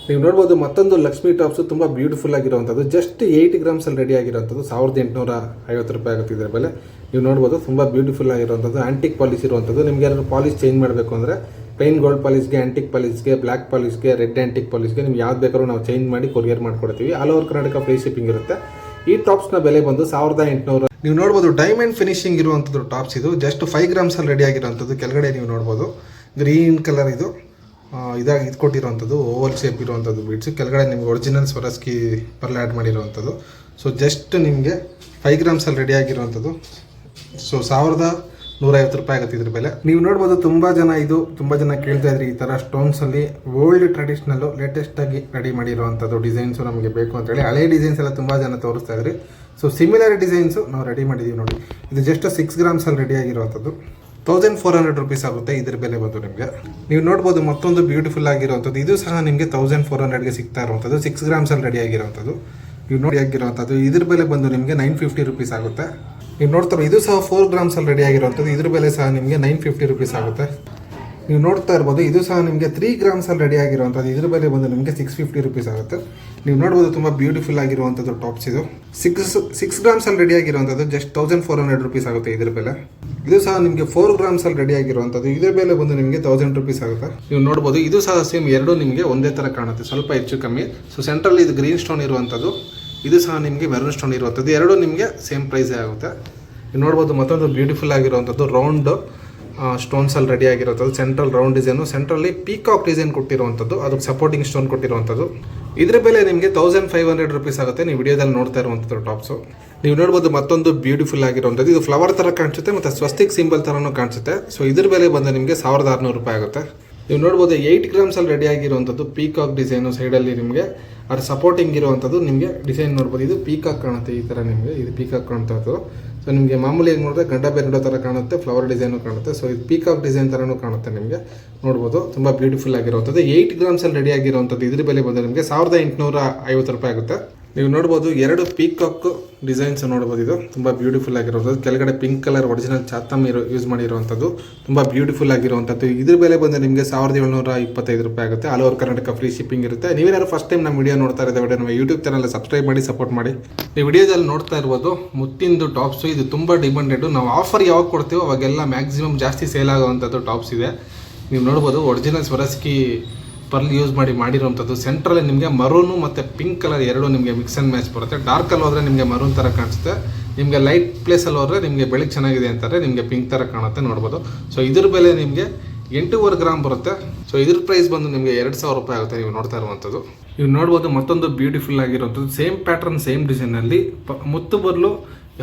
ನೀವು ನೋಡ್ಬೋದು ಮತ್ತೊಂದು ಲಕ್ಷ್ಮಿ ಟಾಪ್ಸು ತುಂಬ ಬ್ಯೂಟಿಫುಲ್ ಆಗಿರುವಂಥದ್ದು. ಜಸ್ಟ್ 8 ಗ್ರಾಮ್ಸಲ್ಲಿ ರೆಡಿ ಆಗಿರುವಂಥದ್ದು 1850 ರೂಪಾಯಿ ಆಗುತ್ತೆ ಇದರ ಬೆಲೆ. ನೀವು ನೋಡ್ಬೋದು ತುಂಬ ಬ್ಯೂಟಿಫುಲ್ ಆಗಿರುವಂಥದ್ದು, ಆ್ಯಂಟಿಕ್ ಪಾಲಿಶ್ ಇರುವಂಥದ್ದು. ನಿಮ್ಗೆ ಯಾರು ಪಾಲಿಶ್ ಚೇಂಜ್ ಮಾಡಬೇಕು ಅಂದರೆ ಪ್ಲೈನ್ ಗೋಲ್ಡ್ ಪಾಲಿಶ್ಗೆ, ಆ್ಯಂಟಿಕ್ ಪಾಲಿಶ್ಗೆ, ಬ್ಲ್ಯಾಕ್ ಪಾಲಿಶ್ಗೆ, ರೆಡ್ ಆ್ಯಂಟಿಕ್ ಪಾಲಿಶ್ಗೆ ನಿಮ್ಗೆ ಯಾವ್ದು ಬೇಕಾದ್ರೂ ನಾವು ಚೇಂಜ್ ಮಾಡಿ ಕೊರಿಯರ್ ಮಾಡ್ಕೊಡ್ತೀವಿ. All over Karnataka free shipping ಇರುತ್ತೆ. ಈ ಟಾಪ್ಸ್ನ ಬೆಲೆ ಬಂದು 1800. ನೀವು ನೋಡ್ಬೋದು ಡೈಮಂಡ್ ಫಿನಿಶಿಂಗ್ ಇರುವಂಥದ್ದು ಟಾಪ್ಸ್ ಇದು. ಜಸ್ಟ್ 5 ಗ್ರಾಮ್ಸಲ್ಲಿ ರೆಡಿ ಆಗಿರುವಂಥದ್ದು. ಕೆಳಗಡೆ ನೀವು ನೋಡ್ಬೋದು ಗ್ರೀನ್ ಕಲರ್ ಇದು ಇದು ಕೊಟ್ಟಿರುವಂಥದ್ದು, ಓವಲ್ ಶೇಪ್ ಇರುವಂಥದ್ದು ಬೀಡ್ಸು. ಕೆಳಗಡೆ ನಿಮ್ಗೆ ಒರಿಜಿನಲ್ ಸ್ವರಸ್ಕಿ ಪರ್ಲ್ ಆ್ಯಡ್ ಮಾಡಿರುವಂಥದ್ದು. ಸೊ ಜಸ್ಟ್ ನಿಮಗೆ 5 ಗ್ರಾಮ್ಸಲ್ಲಿ ರೆಡಿ ಆಗಿರುವಂಥದ್ದು. ಸೊ 1150 ರೂಪಾಯಿ ಆಗುತ್ತೆ ಇದ್ರ ಬೆಲೆ. ನೀವು ನೋಡ್ಬೋದು ತುಂಬ ಜನ ಕೇಳ್ತಾ ಇದ್ರಿ ಈ ಥರ ಸ್ಟೋನ್ಸಲ್ಲಿ ಓಲ್ಡ್ ಟ್ರೆಡಿಷ್ನಲ್ಲು ಲೇಟೆಸ್ಟಾಗಿ ರೆಡಿ ಮಾಡಿರುವಂಥದ್ದು ಡಿಸೈನ್ಸು ನಮಗೆ ಬೇಕು ಅಂತೇಳಿ. ಹಳೆ ಡಿಸೈನ್ಸ್ ಎಲ್ಲ ತುಂಬ ಜನ ತೋರಿಸ್ತಾ ಇದ್ರಿ. ಸೊ ಸಿಮಿಲರ್ ಡಿಸೈನ್ಸು ನಾವು ರೆಡಿ ಮಾಡಿದ್ದೀವಿ ನೋಡಿ. ಇದು ಜಸ್ಟ್ 6 ಗ್ರಾಮ್ಸಲ್ಲಿ ರೆಡಿ ಆಗಿರುವಂಥದ್ದು. 1400 ರೂಪೀಸ್ ಆಗುತ್ತೆ ಇದ್ರ ಬೆಲೆ ಬಂದು ನಿಮಗೆ. ನೀವು ನೋಡ್ಬೋದು ಮತ್ತೊಂದು ಬ್ಯೂಟಿಫುಲ್ ಆಗಿರುವಂಥದ್ದು. ಇದು ಸಹ ನಿಮಗೆ 1400ಗೆ ಸಿಗ್ತಾ ಇರುವಂಥದ್ದು. 6 ಗ್ರಾಮ್ಸಲ್ಲಿ ರೆಡಿ ಆಗಿರುವಂಥದ್ದು. ನೀವು ನೋಡಿ ಆಗಿರುವಂಥದ್ದು ಇದ್ರ ಬೆಲೆ ಬಂದು ನಿಮಗೆ 950 ರೂಪೀಸ್ ಆಗುತ್ತೆ. ನೀವು ನೋಡ್ತಾರೆ ಇದು ಸಹ 4 ಗ್ರಾಮ್ಸಲ್ಲಿ ರೆಡಿ ಆಗಿರುವಂಥದ್ದು. ಇದ್ರ ಬೆಲೆ ಸಹ ನಿಮಗೆ 950 ರೂಪೀಸ್ ಆಗುತ್ತೆ. ನೀವು ನೋಡ್ತಾ ಇರ್ಬೋದು ಇದು ಸಹ ನಿಮಗೆ 3 ಗ್ರಾಮ್ಸಲ್ಲಿ ರೆಡಿ ಆಗಿರುವಂಥದ್ದು. ಇದ್ರ ಬೆಲೆ ಬಂದು ನಿಮಗೆ 650 ರೂಪೀಸ್ ಆಗುತ್ತೆ. ನೀವು ನೋಡ್ಬೋದು ತುಂಬ ಬ್ಯೂಟಿಫುಲ್ ಆಗಿರುವಂಥದ್ದು ಟಾಪ್ಸ್ ಇದು. 6 ಗ್ರಾಮ್ಸಲ್ಲಿ ರೆಡಿ ಆಗಿರುವಂಥದ್ದು. ಜಸ್ಟ್ 1400 ರೂಪೀಸ್ ಆಗುತ್ತೆ ಇದ್ರ ಬೆಲೆ. ಇದು ಸಹ ನಿಮಗೆ 4 ಗ್ರಾಮ್ಸಲ್ಲಿ ರೆಡಿ ಆಗಿರುವಂಥದ್ದು. ಇದ್ರ ಬೆಲೆ ಬಂದು ನಿಮಗೆ 1000 ರೂಪೀಸ್ ಆಗುತ್ತೆ. ನೀವು ನೋಡ್ಬೋದು ಇದು ಸಹ ಸೇಮ್ ಎರಡು ನಿಮಗೆ ಒಂದೇ ಥರ ಕಾಣುತ್ತೆ, ಸ್ವಲ್ಪ ಹೆಚ್ಚು ಕಮ್ಮಿ. ಸೊ ಸೆಂಟ್ರಲ್ಲಿ ಇದು ಗ್ರೀನ್ ಸ್ಟೋನ್ ಇರುವಂಥದ್ದು, ಇದು ಸಹ ನಿಮಗೆ ಮೆರೂನ್ ಸ್ಟೋನ್ ಇರುವಂಥದ್ದು. ಎರಡು ನಿಮಗೆ ಸೇಮ್ ಪ್ರೈಸೇ ಆಗುತ್ತೆ. ನೀವು ನೋಡ್ಬೋದು ಮತ್ತೊಂದು ಬ್ಯೂಟಿಫುಲ್ ಆಗಿರುವಂಥದ್ದು ರೌಂಡ್ ಸ್ಟೋನ್ಸಲ್ಲಿ ರೆಡಿ ಆಗಿರುವಂಥದ್ದು. ಸೆಂಟ್ರಲ್ ರೌಂಡ್ ಡಿಸೈನು, ಸೆಂಟ್ರಲ್ಲಿ ಪೀಕಾಕ್ ಡಿಸೈನ್ ಕೊಟ್ಟಿರುವಂಥದ್ದು, ಅದಕ್ಕೆ ಸಪೋರ್ಟಿಂಗ್ ಸ್ಟೋನ್ ಕೊಟ್ಟಿರುವಂಥದ್ದು. ಇದ್ರ ಬೆಲೆ ನಿಮಗೆ 1500 ರೂಪೀಸ್ ಆಗುತ್ತೆ. ನೀವು ವಿಡಿಯೋದಲ್ಲಿ ನೋಡ್ತಾ ಇರುವಂಥದ್ದು ಟಾಪ್ಸು. ನೀವು ನೋಡ್ಬೋದು ಮತ್ತೊಂದು ಬ್ಯೂಟಿಫುಲ್ ಆಗಿರುವಂಥದ್ದು. ಇದು ಫ್ಲವರ್ ಥರ ಕಾಣಿಸುತ್ತೆ ಮತ್ತು ಸ್ವಸ್ತಿಕ್ ಸಿಂಬಲ್ ಥರನೂ ಕಾಣಿಸುತ್ತೆ. ಸೊ ಇದ್ರ ಬೆಲೆ ಬಂದು ನಿಮಗೆ 1600 ರೂಪಾಯಿ ಆಗುತ್ತೆ. ನೀವು ನೋಡ್ಬೋದು 8 ಗ್ರಾಮ್ಸಲ್ಲಿ ರೆಡಿ ಆಗಿರುವಂಥದ್ದು ಪೀಕಾಕ್ ಡಿಸೈನು. ಸೈಡಲ್ಲಿ ನಿಮಗೆ ಅದು ಸಪೋರ್ಟಿಂಗ್ ಇರುವಂಥದ್ದು ನಿಮಗೆ ಡಿಸೈನ್ ನೋಡ್ಬೋದು. ಇದು ಪೀಕಾಕ್ ಕಾಣುತ್ತೆ ಈ ಥರ ನಿಮಗೆ, ಇದು ಪೀಕಾಕ್ ಕಾಣ್ತಾ ಇತ್ತು. ಸೊ ನಿಮಗೆ ಮಾಮೂಲಿಯಾಗಿ ನೋಡಿದ್ರೆ ಗಂಡ ಬೆರಡೋ ಥರ ಕಾಣುತ್ತೆ, ಫ್ಲವರ್ ಡಿಸೈನು ಕಾಣುತ್ತೆ. ಸೊ ಇದು ಪೀಕಾಕ್ ಡಿಸೈನ್ ಥರನೂ ಕಾಣುತ್ತೆ ನಿಮಗೆ. ನೋಡ್ಬೋದು ತುಂಬ ಬ್ಯೂಟಿಫುಲ್ ಆಗಿರುವಂಥದ್ದು. 8 ಗ್ರಾಮ್ಸಲ್ಲಿ ರೆಡಿ ಆಗಿರುವಂಥದ್ದು. ಇದ್ರ ಬೆಲೆ ಬಂದು ನಿಮಗೆ 1850 ರೂಪಾಯಿ ಆಗುತ್ತೆ. ನೀವು ನೋಡ್ಬೋದು 2 ಪೀಕಾಕ್ ಡಿಸೈನ್ಸ್ ನೋಡ್ಬೋದು. ಇದು ತುಂಬ ಬ್ಯೂಟಿಫುಲ್ ಆಗಿರುವಂಥದ್ದು. ಕೆಳಗಡೆ ಪಿಂಕ್ ಕಲರ್ ಒರಿಜಿನಲ್ ಚಾತಮ್ ಯೂಸ್ ಮಾಡಿರುವಂಥದ್ದು, ತುಂಬ ಬ್ಯೂಟಿಫುಲ್ ಆಗಿರುವಂಥದ್ದು. ಇದ್ರ ಬೆಲೆ ಬಂದು ನಿಮಗೆ 1725 ರೂಪಾಯಿ ಆಗುತ್ತೆ. All over Karnataka free shipping ಇರುತ್ತೆ. ನೀವೇನಾದ್ರು ಫಸ್ಟ್ ಟೈಮ್ ನಮ್ಮ ವಿಡಿಯೋ ನೋಡ್ತಾ ಇರೋದು ನಮ್ಮ ಯೂಟ್ಯೂಬ್ ಚಾನಲ್ ಸಬ್ಸ್ಕ್ರೈಬ್ ಮಾಡಿ ಸಪೋರ್ಟ್ ಮಾಡಿ. ನೀವು ವಿಡಿಯೋದಲ್ಲಿ ನೋಡ್ತಾ ಇರ್ಬೋದು ಮುತ್ತಿಂದು ಟಾಪ್ಸು. ಇದು ತುಂಬ ಡಿಮಾಂಡೆಡ್. ನಾವು ಆಫರ್ ಯಾವಾಗ ಕೊಡ್ತೀವೋ ಅವಾಗೆಲ್ಲ ಮ್ಯಾಕ್ಸಿಮಮ್ ಜಾಸ್ತಿ ಸೇಲ್ ಆಗುವಂಥದ್ದು ಟಾಪ್ಸ್ ಇದೆ. ನೀವು ನೋಡ್ಬೋದು ಒರಿಜಿನಲ್ ಸ್ವರಸ್ಕಿ ಪರ್ಲ್ ಯೂಸ್ ಮಾಡಿರುವಂಥದ್ದು. ಸೆಂಟ್ರಲ್ಲಿ ನಿಮಗೆ ಮರೂನು ಮತ್ತು ಪಿಂಕ್ ಕಲರ್ ಎರಡು ನಿಮಗೆ ಮಿಕ್ಸ್ ಆ್ಯಂಡ್ ಮ್ಯಾಚ್ ಬರುತ್ತೆ. ಡಾರ್ಕಲ್ಲಿ ಹೋದರೆ ನಿಮಗೆ ಮರೂನ್ ಥರ ಕಾಣಿಸುತ್ತೆ, ನಿಮಗೆ ಲೈಟ್ ಪ್ಲೇಸಲ್ಲಿ ಹೋದರೆ ನಿಮಗೆ ಬೆಳಗ್ಗೆ ಚೆನ್ನಾಗಿದೆ ಅಂತಾರೆ, ನಿಮಗೆ ಪಿಂಕ್ ಥರ ಕಾಣುತ್ತೆ ನೋಡ್ಬೋದು. ಸೊ ಇದ್ರ ಬೆಲೆ ನಿಮಗೆ 8.5 ಗ್ರಾಮ್ ಬರುತ್ತೆ. ಸೊ ಇದ್ರ ಪ್ರೈಸ್ ಬಂದು ನಿಮಗೆ 2000 ರೂಪಾಯಿ ಆಗುತ್ತೆ. ನೀವು ನೋಡ್ತಾ ಇರುವಂಥದ್ದು. ನೀವು ನೋಡ್ಬೋದು ಮತ್ತೊಂದು ಬ್ಯೂಟಿಫುಲ್ ಆಗಿರುವಂಥದ್ದು. ಸೇಮ್ ಪ್ಯಾಟರ್ನ್ ಸೇಮ್ ಡಿಸೈನಲ್ಲಿ ಮುತ್ತು ಬರಲು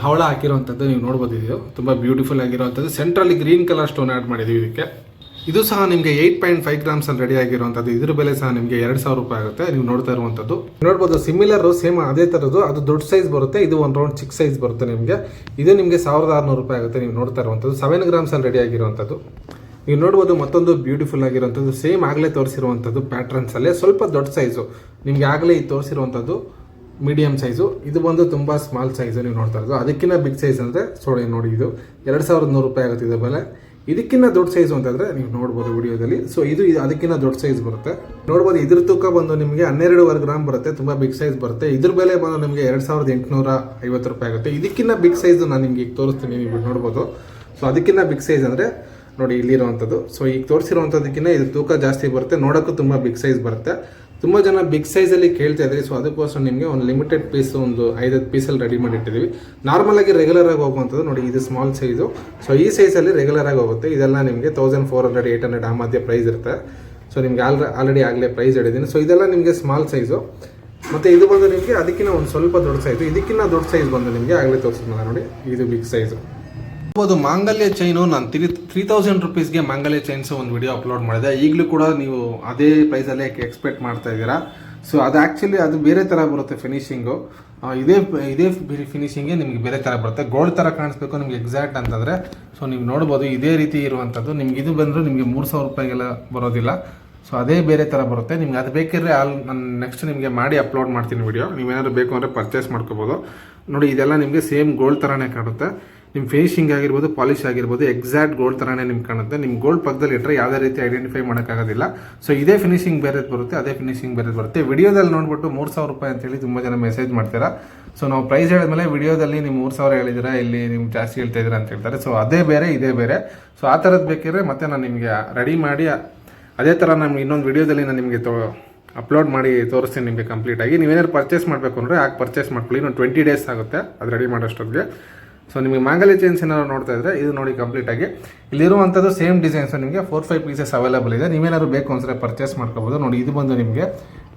ಹವಳ ಹಾಕಿರುವಂಥದ್ದು. ನೀವು ನೋಡ್ಬೋದು ಇದು ತುಂಬ ಬ್ಯೂಟಿಫುಲ್ ಆಗಿರುವಂಥದ್ದು. ಸೆಂಟ್ರಲ್ಲಿ ಗ್ರೀನ್ ಕಲರ್ ಸ್ಟೋನ್ ಆ್ಯಡ್ ಮಾಡಿದ್ದೀವಿ ಇದಕ್ಕೆ. ಇದು ಸಹ ನಿಮಗೆ 8.5 ಗ್ರಾಮ್ಸಲ್ಲಿ ರೆಡಿ ಆಗಿರುವಂಥದ್ದು. ಇದ್ರ ಬೆಲೆ ಸಹ ನಿಮಗೆ 2000 ರೂಪಾಯಿ ಆಗುತ್ತೆ. ನೀವು ನೋಡ್ತಾ ಇರುವಂಥದ್ದು ನೋಡ್ಬೋದು ಸಿಮಿಲರ್ ಸೇಮ್ ಅದೇ ಥರದ್ದು. ಅದು ದೊಡ್ಡ ಸೈಜ್ ಬರುತ್ತೆ, ಇದು ಒಂದು ರೌಂಡ್ ಚಿಕ್ಕ ಸೈಜ್ ಬರುತ್ತೆ ನಿಮಗೆ. ಇದು ನಿಮಗೆ 1600 ರೂಪಾಯಿ ಆಗುತ್ತೆ. ನೀವು ನೋಡ್ತಾ ಇರುವಂಥದ್ದು 7 ಗ್ರಾಮ್ಸಲ್ಲಿ ರೆಡಿ ಆಗಿರುವಂಥದ್ದು. ನೀವು ನೋಡ್ಬೋದು ಮತ್ತೊಂದು ಬ್ಯೂಟಿಫುಲ್ ಆಗಿರುವಂಥದ್ದು. ಸೇಮ್ ಆಗಲೇ ತೋರಿಸಿರುವಂಥದ್ದು ಪ್ಯಾಟ್ರನ್ಸಲ್ಲೇ ಸ್ವಲ್ಪ ದೊಡ್ಡ ಸೈಜು. ನಿಮಗೆ ಆಗಲೇ ಈ ತೋರಿಸಿರುವಂಥದ್ದು ಮೀಡಿಯಮ್ ಸೈಜು, ಇದು ಬಂದು ತುಂಬ ಸ್ಮಾಲ್ ಸೈಜು. ನೀವು ನೋಡ್ತಾ ಇರೋದು ಅದಕ್ಕಿಂತ ಬಿಗ್ ಸೈಜ್ ಅಂದರೆ ನೋಡಿ ಇದು 2100 ರೂಪಾಯಿ ಆಗುತ್ತೆ ಇದರ ಬೆಲೆ. ಇದಕ್ಕಿಂತ ದೊಡ್ಡ ಸೈಜು ಅಂತಂದರೆ ನೀವು ನೋಡ್ಬೋದು ವಿಡಿಯೋದಲ್ಲಿ. ಸೊ ಇದು ಅದಕ್ಕಿಂತ ದೊಡ್ಡ ಸೈಜ್ ಬರುತ್ತೆ. ನೋಡ್ಬೋದು ಇದ್ರ ತೂಕ ಬಂದು ನಿಮಗೆ 12.5 ಗ್ರಾಮ್ ಬರುತ್ತೆ. ತುಂಬ ಬಿಗ್ ಸೈಜ್ ಬರುತ್ತೆ. ಇದ್ರ ಬೆಲೆ ಬಂದು ನಿಮಗೆ 2850 ರೂಪಾಯಿ ಆಗುತ್ತೆ. ಇದಕ್ಕಿಂತ ಬಿಗ್ ಸೈಜು ನಾನು ನಿಮಗೆ ಈಗ ತೋರಿಸ್ತೀನಿ, ನೀವು ನೋಡ್ಬೋದು. ಸೊ ಅದಕ್ಕಿಂತ ಬಿಗ್ ಸೈಜ್ ಅಂದರೆ ನೋಡಿ ಇಲ್ಲಿರುವಂಥದ್ದು. ಸೊ ಈಗ ತೋರಿಸಿರುವಂಥದ್ದಕ್ಕಿಂತ ಇದು ತೂಕ ಜಾಸ್ತಿ ಬರುತ್ತೆ, ನೋಡೋಕ್ಕೂ ತುಂಬ ಬಿಗ್ ಸೈಜ್ ಬರುತ್ತೆ. ತುಂಬ ಜನ ಬಿಗ್ ಸೈಜಲ್ಲಿ ಕೇಳ್ತಾ ಇದ್ರಿ. ಸೊ ಅದಕ್ಕೋಸ್ಕರ ನಿಮಗೆ ಒಂದು ಲಿಮಿಟೆಡ್ ಪೀಸ್ ಒಂದು 5 ಪೀಸಲ್ಲಿ ರೆಡಿ ಮಾಡಿಟ್ಟಿದ್ದೀವಿ. ನಾರ್ಮಲಾಗಿ ರೆಗ್ಯುಲರಾಗಿ ಹೋಗುವಂಥದ್ದು ನೋಡಿ ಇದು ಸ್ಮಾಲ್ ಸೈಜು. ಸೊ ಈ ಸೈಜಲ್ಲಿ ರೆಗ್ಯುಲರಾಗಿ ಹೋಗುತ್ತೆ. ಇದೆಲ್ಲ ನಿಮಗೆ 1400 800 ಆ ಮಧ್ಯೆ ಪ್ರೈಸ್ ಇರುತ್ತೆ. ಸೊ ನಿಮಗೆ ಆಲ್ರೆಡಿ ಆಗಲೇ ಪ್ರೈಸ್ ಹೇಳಿದ್ದೀನಿ. ಸೊ ಇದೆಲ್ಲ ನಿಮಗೆ ಸ್ಮಾಲ್ ಸೈಜು. ಮತ್ತು ಇದು ಬಂದು ನಿಮಗೆ ಅದಕ್ಕಿಂತ ಒಂದು ಸ್ವಲ್ಪ ದೊಡ್ಡ ಸೈಜು. ಇದಕ್ಕಿಂತ ದೊಡ್ಡ ಸೈಜ್ ಬಂದು ನಿಮಗೆ ಆಗಲೇ ತೋರಿಸಿದ್ನಲ್ಲ ನೋಡಿ, ಇದು ಬಿಗ್ ಸೈಜು. ನೋಡ್ಬೋದು ಮಾಂಗಲ್ಯ ಚೈನು ನಾನು 3000 ರೂಪೀಸ್ಗೆ ಮಾಂಗಲ್ಯ ಚೈನ್ಸ್ ಒಂದು ವಿಡಿಯೋ ಅಪ್ಲೋಡ್ ಮಾಡಿದೆ. ಈಗಲೂ ಕೂಡ ನೀವು ಅದೇ ಪ್ರೈಸಲ್ಲೇ ಎಕ್ಸ್ಪೆಕ್ಟ್ ಮಾಡ್ತಾ ಇದ್ದೀರಾ. ಸೊ ಅದು ಆ್ಯಕ್ಚುಲಿ ಅದು ಬೇರೆ ಥರ ಬರುತ್ತೆ ಫಿನಿಶಿಂಗು. ಇದೇ ಫಿನಿಶಿಂಗೇ ನಿಮಗೆ ಬೇರೆ ಥರ ಬರುತ್ತೆ. ಗೋಲ್ಡ್ ಥರ ಕಾಣಿಸ್ಬೇಕು ನಿಮ್ಗೆ ಎಕ್ಸಾಕ್ಟ್ ಅಂತಂದರೆ. ಸೊ ನೀವು ನೋಡ್ಬೋದು ಇದೇ ರೀತಿ ಇರುವಂಥದ್ದು. ನಿಮ್ಗೆ ಇದು ಬಂದರೂ ನಿಮಗೆ 3000 ರೂಪಾಯಿಗೆಲ್ಲ ಬರೋದಿಲ್ಲ. ಸೊ ಅದೇ ಬೇರೆ ಥರ ಬರುತ್ತೆ. ನಿಮ್ಗೆ ಅದು ಬೇಕಿದ್ರೆ ನಾನು ನೆಕ್ಸ್ಟ್ ನಿಮಗೆ ಮಾಡಿ ಅಪ್ಲೋಡ್ ಮಾಡ್ತೀನಿ ವಿಡಿಯೋ. ನೀವೇನಾದ್ರು ಬೇಕು ಅಂದರೆ ಪರ್ಚೇಸ್ ಮಾಡ್ಕೋಬೋದು. ನೋಡಿ ಇದೆಲ್ಲ ನಿಮಗೆ ಸೇಮ್ ಗೋಲ್ಡ್ ಥರನೇ ಕಾಣುತ್ತೆ. ನಿಮ್ಮ ಫಿನಿಶಿಂಗ್ ಆಗಿರ್ಬೋದು, ಪಾಲಿಶ್ ಆಗಿರ್ಬೋದು ಎಕ್ಸಾಕ್ಟ್ ಗೋಲ್ಡ್ ಥರನೇ ನಿಮ್ಗೆ ಕಾಣುತ್ತೆ. ನಿಮ್ಮ ಗೋಲ್ಡ್ ಪಕ್ಕದಲ್ಲಿ ಇಟ್ಟರೆ ಯಾವುದೇ ರೀತಿ ಐಡೆಂಟಿಫೈ ಮಾಡೋಕ್ಕಾಗೋದಿಲ್ಲ. ಸೊ ಇದೇ ಫಿನಿಶಿಂಗ್ ಬೇರೆದು ಬರುತ್ತೆ, ಅದೇ ಫಿನಿಶಿಂಗ್ ಬೇರೆದು ಬರುತ್ತೆ. ವಿಡಿಯೋದಲ್ಲಿ ನೋಡ್ಬಿಟ್ಟು 3,000 ರೂಪಾಯಿ ಅಂತೇಳಿ ತುಂಬ ಜನ ಮೆಸೇಜ್ ಮಾಡ್ತೀರಾ. ಸೊ ನಾವು ಪ್ರೈಸ್ ಹೇಳಿದ್ಮೇಲೆ ವಿಡಿಯೋದಲ್ಲಿ ನೀವು 3,000 ಹೇಳಿದ್ದೀರಾ, ಇಲ್ಲಿ ನೀವು ಜಾಸ್ತಿ ಹೇಳ್ತಾ ಇದ್ದೀರಾ ಅಂತ ಹೇಳ್ತಾರೆ. ಸೊ ಅದೇ ಬೇರೆ ಇದೇ ಬೇರೆ. ಸೊ ಆ ಥರದ್ದು ಬೇಕಿದ್ರೆ ಮತ್ತೆ ನಾನು ನಿಮಗೆ ರೆಡಿ ಮಾಡಿ ಅದೇ ಥರ ನಾನು ಇನ್ನೊಂದು ವಿಡಿಯೋದಲ್ಲಿ ನಾನು ನಿಮಗೆ ಅಪ್ಲೋಡ್ ಮಾಡಿ ತೋರಿಸ್ತೀನಿ ನಿಮಗೆ ಕಂಪ್ಲೀಟಾಗಿ. ನೀವೇನಾದ್ರು ಪರ್ಚೇಸ್ ಮಾಡಬೇಕು ಅಂದರೆ ಆಗ ಪರ್ಚೇಸ್ ಮಾಡ್ಕೊಳ್ಳಿ. ಇನ್ನೊಂದು 20 ಡೇಸ್ ಆಗುತ್ತೆ ಅದು ರೆಡಿ ಮಾಡೋಷ್ಟೊತ್ತಿಗೆ. ಸೊ ನಿಮಗೆ ಮಾಂಗಲ್ಯ ಚೈನ್ಸ್ ಏನಾದ್ರು ನೋಡ್ತಾ ಇದ್ದರೆ ಇದು ನೋಡಿ ಕಂಪ್ಲೀಟಾಗಿ ಇಲ್ಲಿರುವಂಥದ್ದು ಸೇಮ್ ಡಿಸೈನ್ಸ್ ನಿಮಗೆ 4-5 ಪೀಸಸ್ ಅವೈಲೇಬಲ್ ಇದೆ. ನೀವೇನಾದ್ರು ಬೇಕು ಅಂದರೆ ಪರ್ಚೇಸ್ ಮಾಡ್ಕೋಬೋದು. ನೋಡಿ ಇದು ಬಂದು ನಿಮಗೆ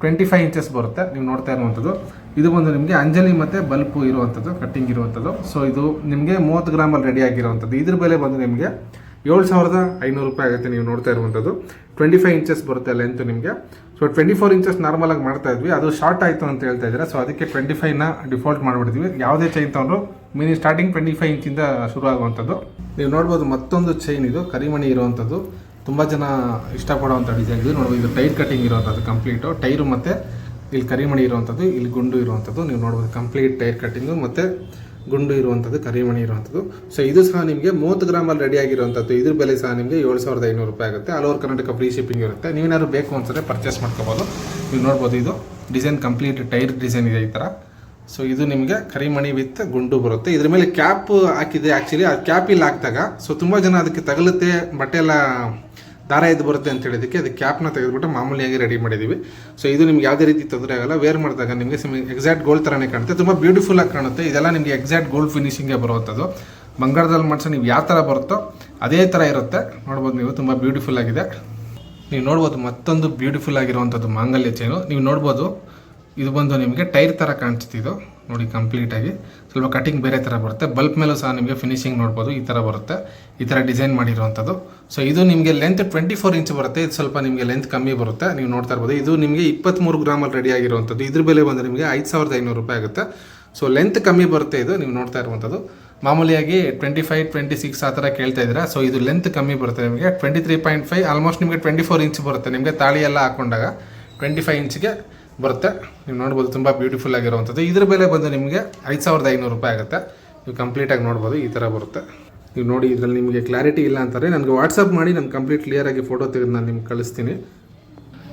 25 ಇಂಚಸ್ ಬರುತ್ತೆ. ನೀವು ನೋಡ್ತಾ ಇರುವಂಥದ್ದು ಇದು ಬಂದು ನಿಮಗೆ ಅಂಜಲಿ ಮತ್ತು ಬಲ್ಪು ಇರುವಂಥದ್ದು, ಕಟ್ಟಿಂಗ್ ಇರುವಂಥದ್ದು. ಸೊ ಇದು ನಿಮಗೆ 30 ಗ್ರಾಮಲ್ಲಿ ರೆಡಿ ಆಗಿರುವಂಥದ್ದು. ಇದ್ರ ಬೆಲೆ ಬಂದು ನಿಮಗೆ 7,500 ರೂಪಾಯಿ ಆಗುತ್ತೆ. ನೀವು ನೋಡ್ತಾ ಇರುವಂಥದ್ದು 25 ಇಂಚಸ್ ಬರುತ್ತೆ ಲೆಂತ್ ನಿಮಗೆ. ಸೊ 24 ಇಂಚಸ್ ನಾರ್ಮಲಾಗಿ ಮಾಡ್ತಾ ಇದ್ವಿ, ಅದು ಶಾರ್ಟ್ ಆಯಿತು ಅಂತ ಹೇಳ್ತಾ ಇದ್ದೀರಾ. ಸೊ ಅದಕ್ಕೆ 25ನ ಡಿಫಾಲ್ಟ್ ಮಾಡಿಬಿಡ್ತೀವಿ. ಯಾವುದೇ ಚೈನ್ ತೊಗೊಂಡ್ರು ಸ್ಟಾರ್ಟಿಂಗ್ 25 ಇಂಚಿಂದ ಶುರು ಆಗುವಂಥದ್ದು. ನೀವು ನೋಡ್ಬೋದು ಮತ್ತೊಂದು ಚೈನ್ ಇದು ಕರಿಮಣಿ ಇರುವಂಥದ್ದು, ತುಂಬ ಜನ ಇಷ್ಟಪಡುವಂಥ ಡಿಸೈನ್ ಇದು. ನೋಡ್ಬೋದು ಇದು ಟೈರ್ ಕಟ್ಟಿಂಗ್ ಇರುವಂಥದ್ದು ಕಂಪ್ಲೀಟು. ಟೈರು ಮತ್ತು ಇಲ್ಲಿ ಕರಿಮಣಿ ಇರುವಂಥದ್ದು, ಇಲ್ಲಿ ಗುಂಡು ಇರುವಂಥದ್ದು. ನೀವು ನೋಡ್ಬೋದು ಕಂಪ್ಲೀಟ್ ಟೈರ್ ಕಟ್ಟಿಂಗು ಮತ್ತು ಗುಂಡು ಇರುವಂಥದ್ದು, ಕರಿಮಣಿ ಇರುವಂಥದ್ದು. ಸೊ ಇದು ಸಹ ನಿಮಗೆ 30 ಗ್ರಾಮಲ್ಲಿ ರೆಡಿ ಆಗಿರುವಂಥದ್ದು. ಇದ್ರ ಬೆಲೆ ಸಹ ನಿಮಗೆ 7,500 ರೂಪಾಯಿ ಆಗುತ್ತೆ. All over Karnataka free shipping ಇರುತ್ತೆ. ನೀವೇನಾದ್ರು ಬೇಕು ಅನ್ಸರೆ ಪರ್ಚೇಸ್ ಮಾಡ್ಕೋಬೋದು. ನೀವು ನೋಡ್ಬೋದು ಇದು ಡಿಸೈನ್ ಕಂಪ್ಲೀಟ್ ಟೈರ್ ಡಿಸೈನ್ ಇದೆ ಈ ಥರ. ಸೊ ಇದು ನಿಮಗೆ ಕರಿಮಣಿ ವಿತ್ ಗುಂಡು ಬರುತ್ತೆ. ಇದ್ರ ಮೇಲೆ ಕ್ಯಾಪ್ ಹಾಕಿದೆ. ಆ್ಯಕ್ಚುಲಿ ಆ ಕ್ಯಾಪ್ ಇಲ್ಲಿ ಹಾಕಿದಾಗ ಸೊ ತುಂಬ ಜನ ಅದಕ್ಕೆ ತಗಲುತ್ತೆ, ಬಟ್ಟೆ ಎಲ್ಲ ದಾರ ಎದ್ದು ಬರುತ್ತೆ ಅಂತ ಹೇಳಿದಕ್ಕೆ ಅದು ಕ್ಯಾಪ್ನ ತೆಗೆದುಬಿಟ್ಟು ಮಾಮೂಲಿಯಾಗಿ ರೆಡಿ ಮಾಡಿದ್ದೀವಿ. ಸೊ ಇದು ನಿಮ್ಗೆ ಯಾವುದೇ ರೀತಿ ತೊಂದರೆ ಆಗಲ್ಲ. ವೇರ್ ಮಾಡಿದಾಗ ನಿಮಗೆ ಎಕ್ಸಾಕ್ಟ್ ಗೋಲ್ಡ್ ಥರನೇ ಕಾಣುತ್ತೆ, ತುಂಬ ಬ್ಯೂಟಿಫುಲ್ ಆಗಿ ಕಾಣುತ್ತೆ. ಇದೆಲ್ಲ ನಿಮಗೆ ಎಕ್ಸಾಕ್ಟ್ ಗೋಲ್ಡ್ ಫಿನಿಶಿಂಗೇ ಬರುವಂಥದ್ದು. ಬಂಗಾರದಲ್ಲಿ ಮಾಡಿಸೋ ನೀವು ಯಾವ ಥರ ಬರುತ್ತೋ ಅದೇ ಥರ ಇರುತ್ತೆ. ನೋಡ್ಬೋದು ನೀವು, ತುಂಬ ಬ್ಯೂಟಿಫುಲ್ ಆಗಿದೆ. ನೀವು ನೋಡ್ಬೋದು ಮತ್ತೊಂದು ಬ್ಯೂಟಿಫುಲ್ ಆಗಿರುವಂಥದ್ದು ಮಾಂಗಲ್ಯ ಚೈನು. ನೀವು ನೋಡ್ಬೋದು ಇದು ಬಂದು ನಿಮಗೆ ಟೈರ್ ಥರ ಕಾಣಿಸ್ತಿದ್ದು ನೋಡಿ ಕಂಪ್ಲೀಟಾಗಿ. ಸ್ವಲ್ಪ ಕಟಿಂಗ್ ಬೇರೆ ಥರ ಬರುತ್ತೆ. ಬಲ್ಪ್ ಮೇಲೂ ಸಹ ನಿಮಗೆ ಫಿನಿಶಿಂಗ್ ನೋಡ್ಬೋದು ಈ ಥರ ಬರುತ್ತೆ, ಈ ಥರ ಡಿಸೈನ್ ಮಾಡಿರುವಂಥದ್ದು. ಸೊ ಇದು ನಿಮಗೆ ಲೆಂತ್ 24 ಇಂಚ್ ಬರುತ್ತೆ. ಇದು ಸ್ವಲ್ಪ ನಿಮಗೆ ಲೆಂತ್ ಕಮ್ಮಿ ಬರುತ್ತೆ. ನೀವು ನೋಡ್ತಾ ಇರ್ಬೋದು ಇದು ನಿಮಗೆ 23 ಗ್ರಾಮಲ್ಲಿ ರೆಡಿ ಆಗಿರುವಂಥದ್ದು. ಇದ್ರ ಬೆಲೆ ಬಂದು ನಿಮಗೆ 5,500 ರೂಪಾಯಿ ಆಗುತ್ತೆ. ಸೊ ಲೆಂತ್ ಕಮ್ಮಿ ಬರುತ್ತೆ. ಇದು ನೀವು ನೋಡ್ತಾ ಇರುವಂಥದ್ದು ಮಾಮೂಲಿಯಾಗಿ 25, 26 ಆ ಥರ ಕೇಳ್ತಾ ಇದ್ದೀರಾ. ಸೊ ಇದು ಲೆಂತ್ ಕಮ್ಮಿ ಬರುತ್ತೆ ನಿಮಗೆ 23.5, ಆಲ್ಮೋಸ್ಟ್ ನಿಮಗೆ 24 ಇಂಚ್ ಬರುತ್ತೆ. ನಿಮಗೆ ತಾಳಿ ಎಲ್ಲ ಹಾಕೊಂಡಾಗ 25 ಇಂಚ್ಗೆ ಬರುತ್ತೆ. ನೀವು ನೋಡ್ಬೋದು ತುಂಬ ಬ್ಯೂಟಿಫುಲ್ ಆಗಿರುವಂಥದ್ದು. ಇದ್ರ ಬೆಲೆ ಬಂದು ನಿಮಗೆ 5,500 ರೂಪಾಯಿ ಆಗುತ್ತೆ. ನೀವು ಕಂಪ್ಲೀಟಾಗಿ ನೋಡ್ಬೋದು ಈ ಥರ ಬರುತ್ತೆ. ನೀವು ನೋಡಿ ಇದರಲ್ಲಿ ನಿಮಗೆ ಕ್ಲಾರಿಟಿ ಇಲ್ಲ ಅಂತಾರೆ ನನಗೆ ವಾಟ್ಸಪ್ ಮಾಡಿ, ನಾನು ಕಂಪ್ಲೀಟ್ ಕ್ಲಿಯರಾಗಿ ಫೋಟೋ ತೆಗೆದು ನಾನು ನಿಮ್ಗೆ ಕಳಿಸ್ತೀನಿ.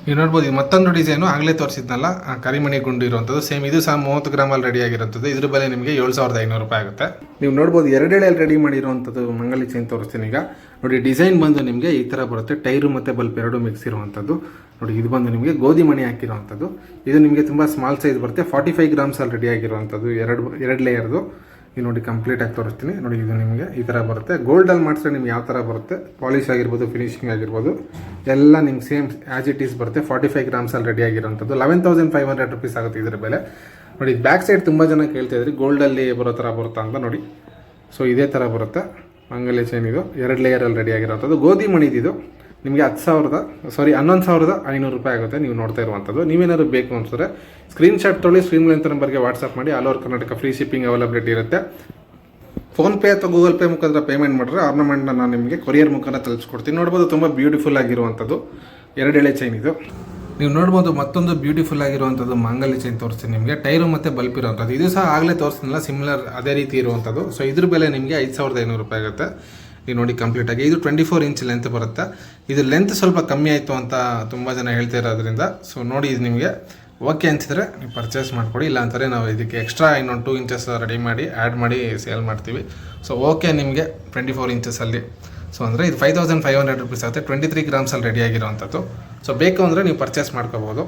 ನೀವು ನೋಡ್ಬೋದು ಇದು ಮತ್ತೊಂದು ಡಿಸೈನು ಆಗಲೇ ತೋರಿಸಿದ್ನಲ್ಲ ಕರಿಮಣಿ ಗುಂಡು ಇರುವಂಥದ್ದು. ಸೇಮ್ ಇದು ಸಹ 30 ಗ್ರಾಮಲ್ಲಿ ರೆಡಿ ಆಗಿರುತ್ತದೆ. ಇದ್ರ ಬೆಲೆ ನಿಮಗೆ 7,500 ರೂಪಾಯಿ ಆಗುತ್ತೆ. ನೀವು ನೋಡ್ಬೋದು 2 ಎಳೆಯಲ್ಲಿ ರೆಡಿ ಮಾಡಿರುವಂಥದ್ದು ಮಂಗಲಿ ಚೈನ್ ತೋರಿಸ್ತೀನಿ ಈಗ. ನೋಡಿ ಡಿಸೈನ್ ಬಂದು ನಿಮಗೆ ಈ ಥರ ಬರುತ್ತೆ. ಟೈರು ಮತ್ತು ಬಲ್ಪ್ ಎರಡು ಮಿಕ್ಸ್ ಇರುವಂಥದ್ದು. ನೋಡಿ ಇದು ಬಂದು ನಿಮಗೆ ಗೋಧಿ ಮಣಿ ಹಾಕಿರುವಂಥದ್ದು. ಇದು ನಿಮಗೆ ತುಂಬ ಸ್ಮಾಲ್ ಸೈಜ್ ಬರುತ್ತೆ. 45 ಗ್ರಾಮ್ಸಲ್ಲಿ ರೆಡಿ ಆಗಿರುವಂಥದ್ದು, ಎರಡು ಲೇಯರ್ದು. ಇದು ನೋಡಿ ಕಂಪ್ಲೀಟಾಗಿ ತೋರಿಸ್ತೀನಿ. ನೋಡಿ ಇದು ನಿಮಗೆ ಈ ಥರ ಬರುತ್ತೆ. ಗೋಲ್ಡಲ್ಲಿ ಮಾಡಿಸಿದ್ರೆ ನಿಮ್ಗೆ ಯಾವ ಥರ ಬರುತ್ತೆ, ಪಾಲಿಶ್ ಆಗಿರ್ಬೋದು, ಫಿನಿಶಿಂಗ್ ಆಗಿರ್ಬೋದು ಎಲ್ಲ ನಿಮ್ಗೆ ಸೇಮ್ ಆ್ಯಸ್ ಇಟ್ ಈಸ್ ಬರುತ್ತೆ. 45 ಗ್ರಾಮ್ಸಲ್ಲಿ ರೆಡಿ ಆಗಿರೋಂಥದ್ದು 11,500 ರೂಪೀಸ್ ಆಗುತ್ತೆ ಇದರ ಬೆಲೆ. ನೋಡಿ ಬ್ಯಾಕ್ ಸೈಡ್ ತುಂಬ ಜನ ಕೇಳ್ತಾ ಇದ್ರಿ ಗೋಲ್ಡಲ್ಲಿ ಬರೋ ಥರ ಬರುತ್ತಾ ಅಂತ. ನೋಡಿ ಸೊ ಇದೇ ಥರ ಬರುತ್ತೆ ಮಂಗಲ್ಯ ಚೈನ್. ಇದು 2 ಲೇಯರಲ್ಲಿ ರೆಡಿ ಆಗಿರೋಂಥದ್ದು. ಗೋಧಿ ಮಣಿದಿದು ನಿಮಗೆ 11,500 ರೂಪಾಯಿ ಆಗುತ್ತೆ. ನೀವು ನೋಡ್ತಾ ಇರುವಂಥದ್ದು. ನೀವೇನಾದ್ರು ಬೇಕು ಅನ್ಸಿದ್ರೆ ಸ್ಕ್ರೀನ್ಶಾಟ್ ತೊಗೊಳ್ಳಿ, ಸ್ಕ್ರೀನ್ ಲೆಂತ್ ನಂಬರ್ಗೆ ವಾಟ್ಸಪ್ ಮಾಡಿ. All over Karnataka free shipping availability ಇರುತ್ತೆ. ಫೋನ್ಪೇ ಅಥವಾ ಗೂಗಲ್ ಪೇ ಮುಖಾಂತರ ಪೇಮೆಂಟ್ ಮಾಡಿದ್ರೆ ಆರ್ನಮೆಂಟ್ನ ನಾನು ನಿಮಗೆ ಕೊರಿಯರ್ ಮುಖಾಂತರ ತಲುಪಿಸ್ಕೊಡ್ತೀನಿ. ನೋಡ್ಬೋದು ತುಂಬ ಬ್ಯೂಟಿಫುಲ್ ಆಗಿರುವಂಥದ್ದು 2 ಎಳೆ ಚೈನ್ ಇದು. ನೀವು ನೋಡ್ಬೋದು ಮತ್ತೊಂದು ಬ್ಯೂಟಿಫುಲ್ ಆಗಿರುವಂಥದ್ದು ಮಾಂಗಲ್ಯ ಚೈನ್ ತೋರಿಸ್ತೀನಿ ನಿಮಗೆ. ಟೈರು ಮತ್ತು ಬಲ್ಪ್ ಇರುವಂಥದ್ದು. ಇದು ಸಹ ಆಗಲೇ ತೋರಿಸ್ತೀನಲ್ಲ ಸಿಮಿಲರ್ ಅದೇ ರೀತಿ ಇರುವಂಥದ್ದು. ಸೊ ಇದ್ರ ಬೆಲೆ ನಿಮಗೆ 5,500 ರೂಪಾಯಿ ಆಗುತ್ತೆ. ನೀವು ನೋಡಿ ಕಂಪ್ಲೀಟಾಗಿ ಇದು 24 ಇಂಚ್ ಲೆಂತ್ ಬರುತ್ತೆ. ಇದು ಲೆಂತ್ ಸ್ವಲ್ಪ ಕಮ್ಮಿ ಆಯಿತು ಅಂತ ತುಂಬ ಜನ ಹೇಳ್ತಾ ಇರೋದ್ರಿಂದ ಸೊ ನೋಡಿ ಇದು ನಿಮಗೆ ಓಕೆ ಅನಿಸಿದ್ರೆ ನೀವು ಪರ್ಚೇಸ್ ಮಾಡಿಕೊಡಿ. ಇಲ್ಲ ಅಂತಾರೆ ನಾವು ಇದಕ್ಕೆ ಎಕ್ಸ್ಟ್ರಾ ಇನ್ನೊಂದು 2 ಇಂಚಸ್ ರೆಡಿ ಮಾಡಿ ಆ್ಯಡ್ ಮಾಡಿ ಸೇಲ್ ಮಾಡ್ತೀವಿ. ಸೊ ಓಕೆ ನಿಮಗೆ 24 ಇಂಚಸಲ್ಲಿ ಸೊ ಅಂದರೆ ಇದು 5,500 ರೂಪೀಸ್ ಆಗುತ್ತೆ. 23 ಗ್ರಾಮ್ಸಲ್ಲಿ ರೆಡಿ ಆಗಿರೋವಂಥದ್ದು. ಸೊ ಬೇಕು ಅಂದರೆ ನೀವು ಪರ್ಚೇಸ್ ಮಾಡ್ಕೋಬೋದು.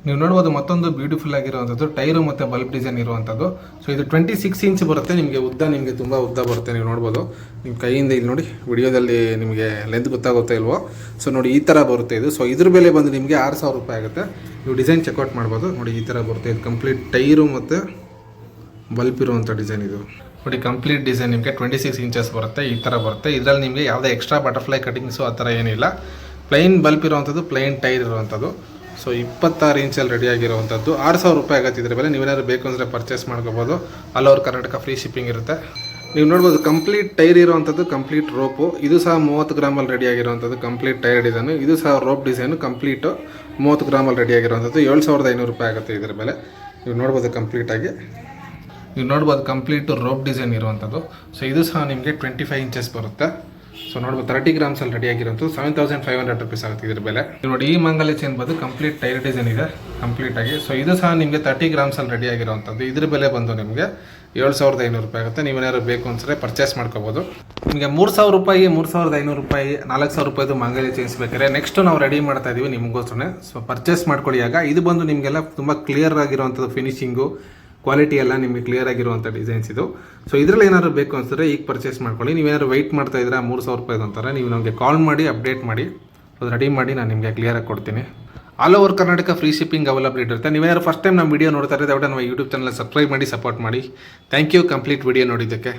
ನೀವು ನೋಡ್ಬೋದು ಮತ್ತೊಂದು ಬ್ಯೂಟಿಫುಲ್ ಆಗಿರುವಂಥದ್ದು ಟೈರು ಮತ್ತು ಬಲ್ಬ್ ಡಿಸೈನ್ ಇರುವಂಥದ್ದು. ಸೊ ಇದು 26 ಇಂಚ್ ಬರುತ್ತೆ. ನಿಮಗೆ ಉದ್ದ ನಿಮಗೆ ತುಂಬ ಉದ್ದ ಬರುತ್ತೆ. ನೀವು ನೋಡ್ಬೋದು ನಿಮ್ಮ ಕೈಯಿಂದ ಇಲ್ಲಿ ನೋಡಿ ವಿಡಿಯೋದಲ್ಲಿ ನಿಮಗೆ ಲೆಂತ್ ಗೊತ್ತಾಗುತ್ತೆ ಇಲ್ವೋ. ಸೊ ನೋಡಿ ಈ ಥರ ಬರುತ್ತೆ ಇದು. ಸೊ ಇದ್ರ ಬೆಲೆ ಬಂದು ನಿಮಗೆ 6,000 ರೂಪಾಯಿ ಆಗುತ್ತೆ. ನೀವು ಡಿಸೈನ್ ಚೆಕ್ಔಟ್ ಮಾಡ್ಬೋದು. ನೋಡಿ ಈ ಥರ ಬರುತ್ತೆ. ಇದು ಕಂಪ್ಲೀಟ್ ಟೈರು ಮತ್ತು ಬಲ್ಬ್ ಇರುವಂಥ ಡಿಸೈನ್ ಇದು. ನೋಡಿ ಕಂಪ್ಲೀಟ್ ಡಿಸೈನ್ ನಿಮಗೆ 26 ಇಂಚಸ್ ಬರುತ್ತೆ. ಈ ಥರ ಬರುತ್ತೆ. ಇದರಲ್ಲಿ ನಿಮಗೆ ಯಾವುದೇ ಎಕ್ಸ್ಟ್ರಾ ಬಟರ್ಫ್ಲೈ ಕಟಿಂಗ್ಸು ಆ ಥರ ಏನಿಲ್ಲ. ಪ್ಲೈನ್ ಬಲ್ಬ್ ಇರುವಂಥದ್ದು, ಪ್ಲೈನ್ ಟೈರ್ ಇರುವಂಥದ್ದು. ಸೊ 26 ಇಂಚಲ್ಲಿ ರೆಡಿ ಆಗಿರುವಂಥದ್ದು 6,000 ರೂಪಾಯಿ ಆಗುತ್ತೆ ಇದ್ರ ಬೆಲೆ. ನೀವೇನಾದ್ರು ಬೇಕು ಅಂದರೆ ಪರ್ಚೇಸ್ ಮಾಡ್ಕೋಬೋದು. All over Karnataka free shipping ಇರುತ್ತೆ. ನೀವು ನೋಡ್ಬೋದು ಕಂಪ್ಲೀಟ್ ಟೈರ್ ಇರುವಂಥದ್ದು, ಕಂಪ್ಲೀಟ್ ರೋಪು. ಇದು ಸಹ 30 ಗ್ರಾಮಲ್ಲಿ ರೆಡಿ ಆಗಿರುವಂಥದ್ದು ಕಂಪ್ಲೀಟ್ ಟೈರ್ ಡಿಸೈನು. ಇದು ಸಹ ರೋಪ್ ಡಿಸೈನು ಕಂಪ್ಲೀಟು 30 ಗ್ರಾಮಲ್ಲಿ ರೆಡಿ ಆಗಿರುವಂಥದ್ದು 7,500 ರೂಪಾಯಿ ಆಗುತ್ತೆ ಇದ್ರ ಬೆಲೆ. ನೀವು ನೋಡ್ಬೋದು ಕಂಪ್ಲೀಟಾಗಿ ನೀವು ನೋಡ್ಬೋದು ಕಂಪ್ಲೀಟ್ ರೋಪ್ ಡಿಸೈನ್ ಇರುವಂಥದ್ದು. ಸೊ ಇದು ಸಹ ನಿಮಗೆ 25 ಇಂಚಸ್ ಬರುತ್ತೆ. ಸೊ ನೋಡ್ಬೋದು 30 ಗ್ರಾಮ್ಸಲ್ಲಿ ರೆಡಿ ಆಗಿರೋಂಥದ್ದು 7500 ರೂಪೀಸ್ ಆಗುತ್ತೆ ಇದ್ರ ಬೆಲೆ. ನೋಡಿ ಈ ಮಂಗಲ ಚೈನ್ ಬಂದು ಕಂಪ್ಲೀಟ್ ಟೈರ್ ಡಿಸೈನ್ ಇದೆ ಕಂಪ್ಲೀಟಾಗಿ. ಸೊ ಇದು ಸಹ ನಿಮಗೆ 30 ಗ್ರಾಮ್ಸಲ್ಲಿ ರೆಡಿ ಆಗಿರೋಂಥದ್ದು. ಇದ್ರ ಬೆಲೆ ಬಂದು ನಿಮಗೆ 7500 ರೂಪಾಯಿ ಆಗುತ್ತೆ. ನೀವೇನಾದ್ರು ಬೇಕು ಅನ್ಸರೆ ಪರ್ಚೇಸ್ ಮಾಡ್ಕೋಬೋದು. ನಿಮಗೆ 3000 ರೂಪಾಯಿ 3500 ರೂಪಾಯಿ 4000 ರೂಪಾಯಿದು ಮಂಗಲ ಚೈನ್ಸ್ ಬೇಕಾದ್ರೆ ನೆಕ್ಸ್ಟ್ ನಾವು ರೆಡಿ ಮಾಡ್ತಾ ಇದೀವಿ ನಿಮಗೋಸ್ಕರ. ಸೊ ಪರ್ಚೇಸ್ ಮಾಡ್ಕೊಳ್ಳಿ. ಆಗ ಇದು ಬಂದು ನಿಮಗೆಲ್ಲ ತುಂಬ ಕ್ಲಿಯರ್ ಆಗಿರುವಂಥದ್ದು ಫಿನಿಶಿಂಗು ಕ್ವಾಲಿಟಿ ಎಲ್ಲ ನಿಮಗೆ ಕ್ಲಿಯರ್ ಆಗಿರುವಂಥ ಡಿಸೈನ್ಸ್ ಇದು. ಸೊ ಇದರಲ್ಲಿ ಏನಾದ್ರು ಬೇಕು ಅನ್ಸಿದ್ರೆ ಈಗ ಪರ್ಚೇಸ್ ಮಾಡ್ಕೊಳ್ಳಿ. ನೀವೇನಾದ್ರು ವೆಯ್ಟ್ ಮಾಡ್ತಾ ಇದ್ರೆ 3000 ರೂಪಾಯಿದು ಅಂತಾರೆ, ನೀವು ನಮಗೆ ಕಾಲ್ ಮಾಡಿ ಅಪ್ಡೇಟ್ ಮಾಡಿ ಅದು ರೆಡಿ ಮಾಡಿ ನಾನು ನಿಮಗೆ ಕ್ಲಿಯರಾಗಿ ಕೊಡ್ತೀನಿ. All over Karnataka free shipping available ಇರುತ್ತೆ. ನೀವೇನಾದ್ರು ಫಸ್ಟ್ ಟೈಮ್ ನಮ್ಮ ವಿಡಿಯೋ ನೋಡ್ತಾ ಇದ್ದರೆ ದಯವಿಟ್ಟು ನಮ್ಮ ಯೂಟ್ಯೂಬ್ ಚಾನಲ್ ಸಬ್ಸ್ಕ್ರೈಬ್ ಮಾಡಿ ಸಪೋರ್ಟ್ ಮಾಡಿ. ಥ್ಯಾಂಕ್ ಯು ಕಂಪ್ಲೀಟ್ ವಿಡಿಯೋ ನೋಡಿದ್ದಕ್ಕೆ.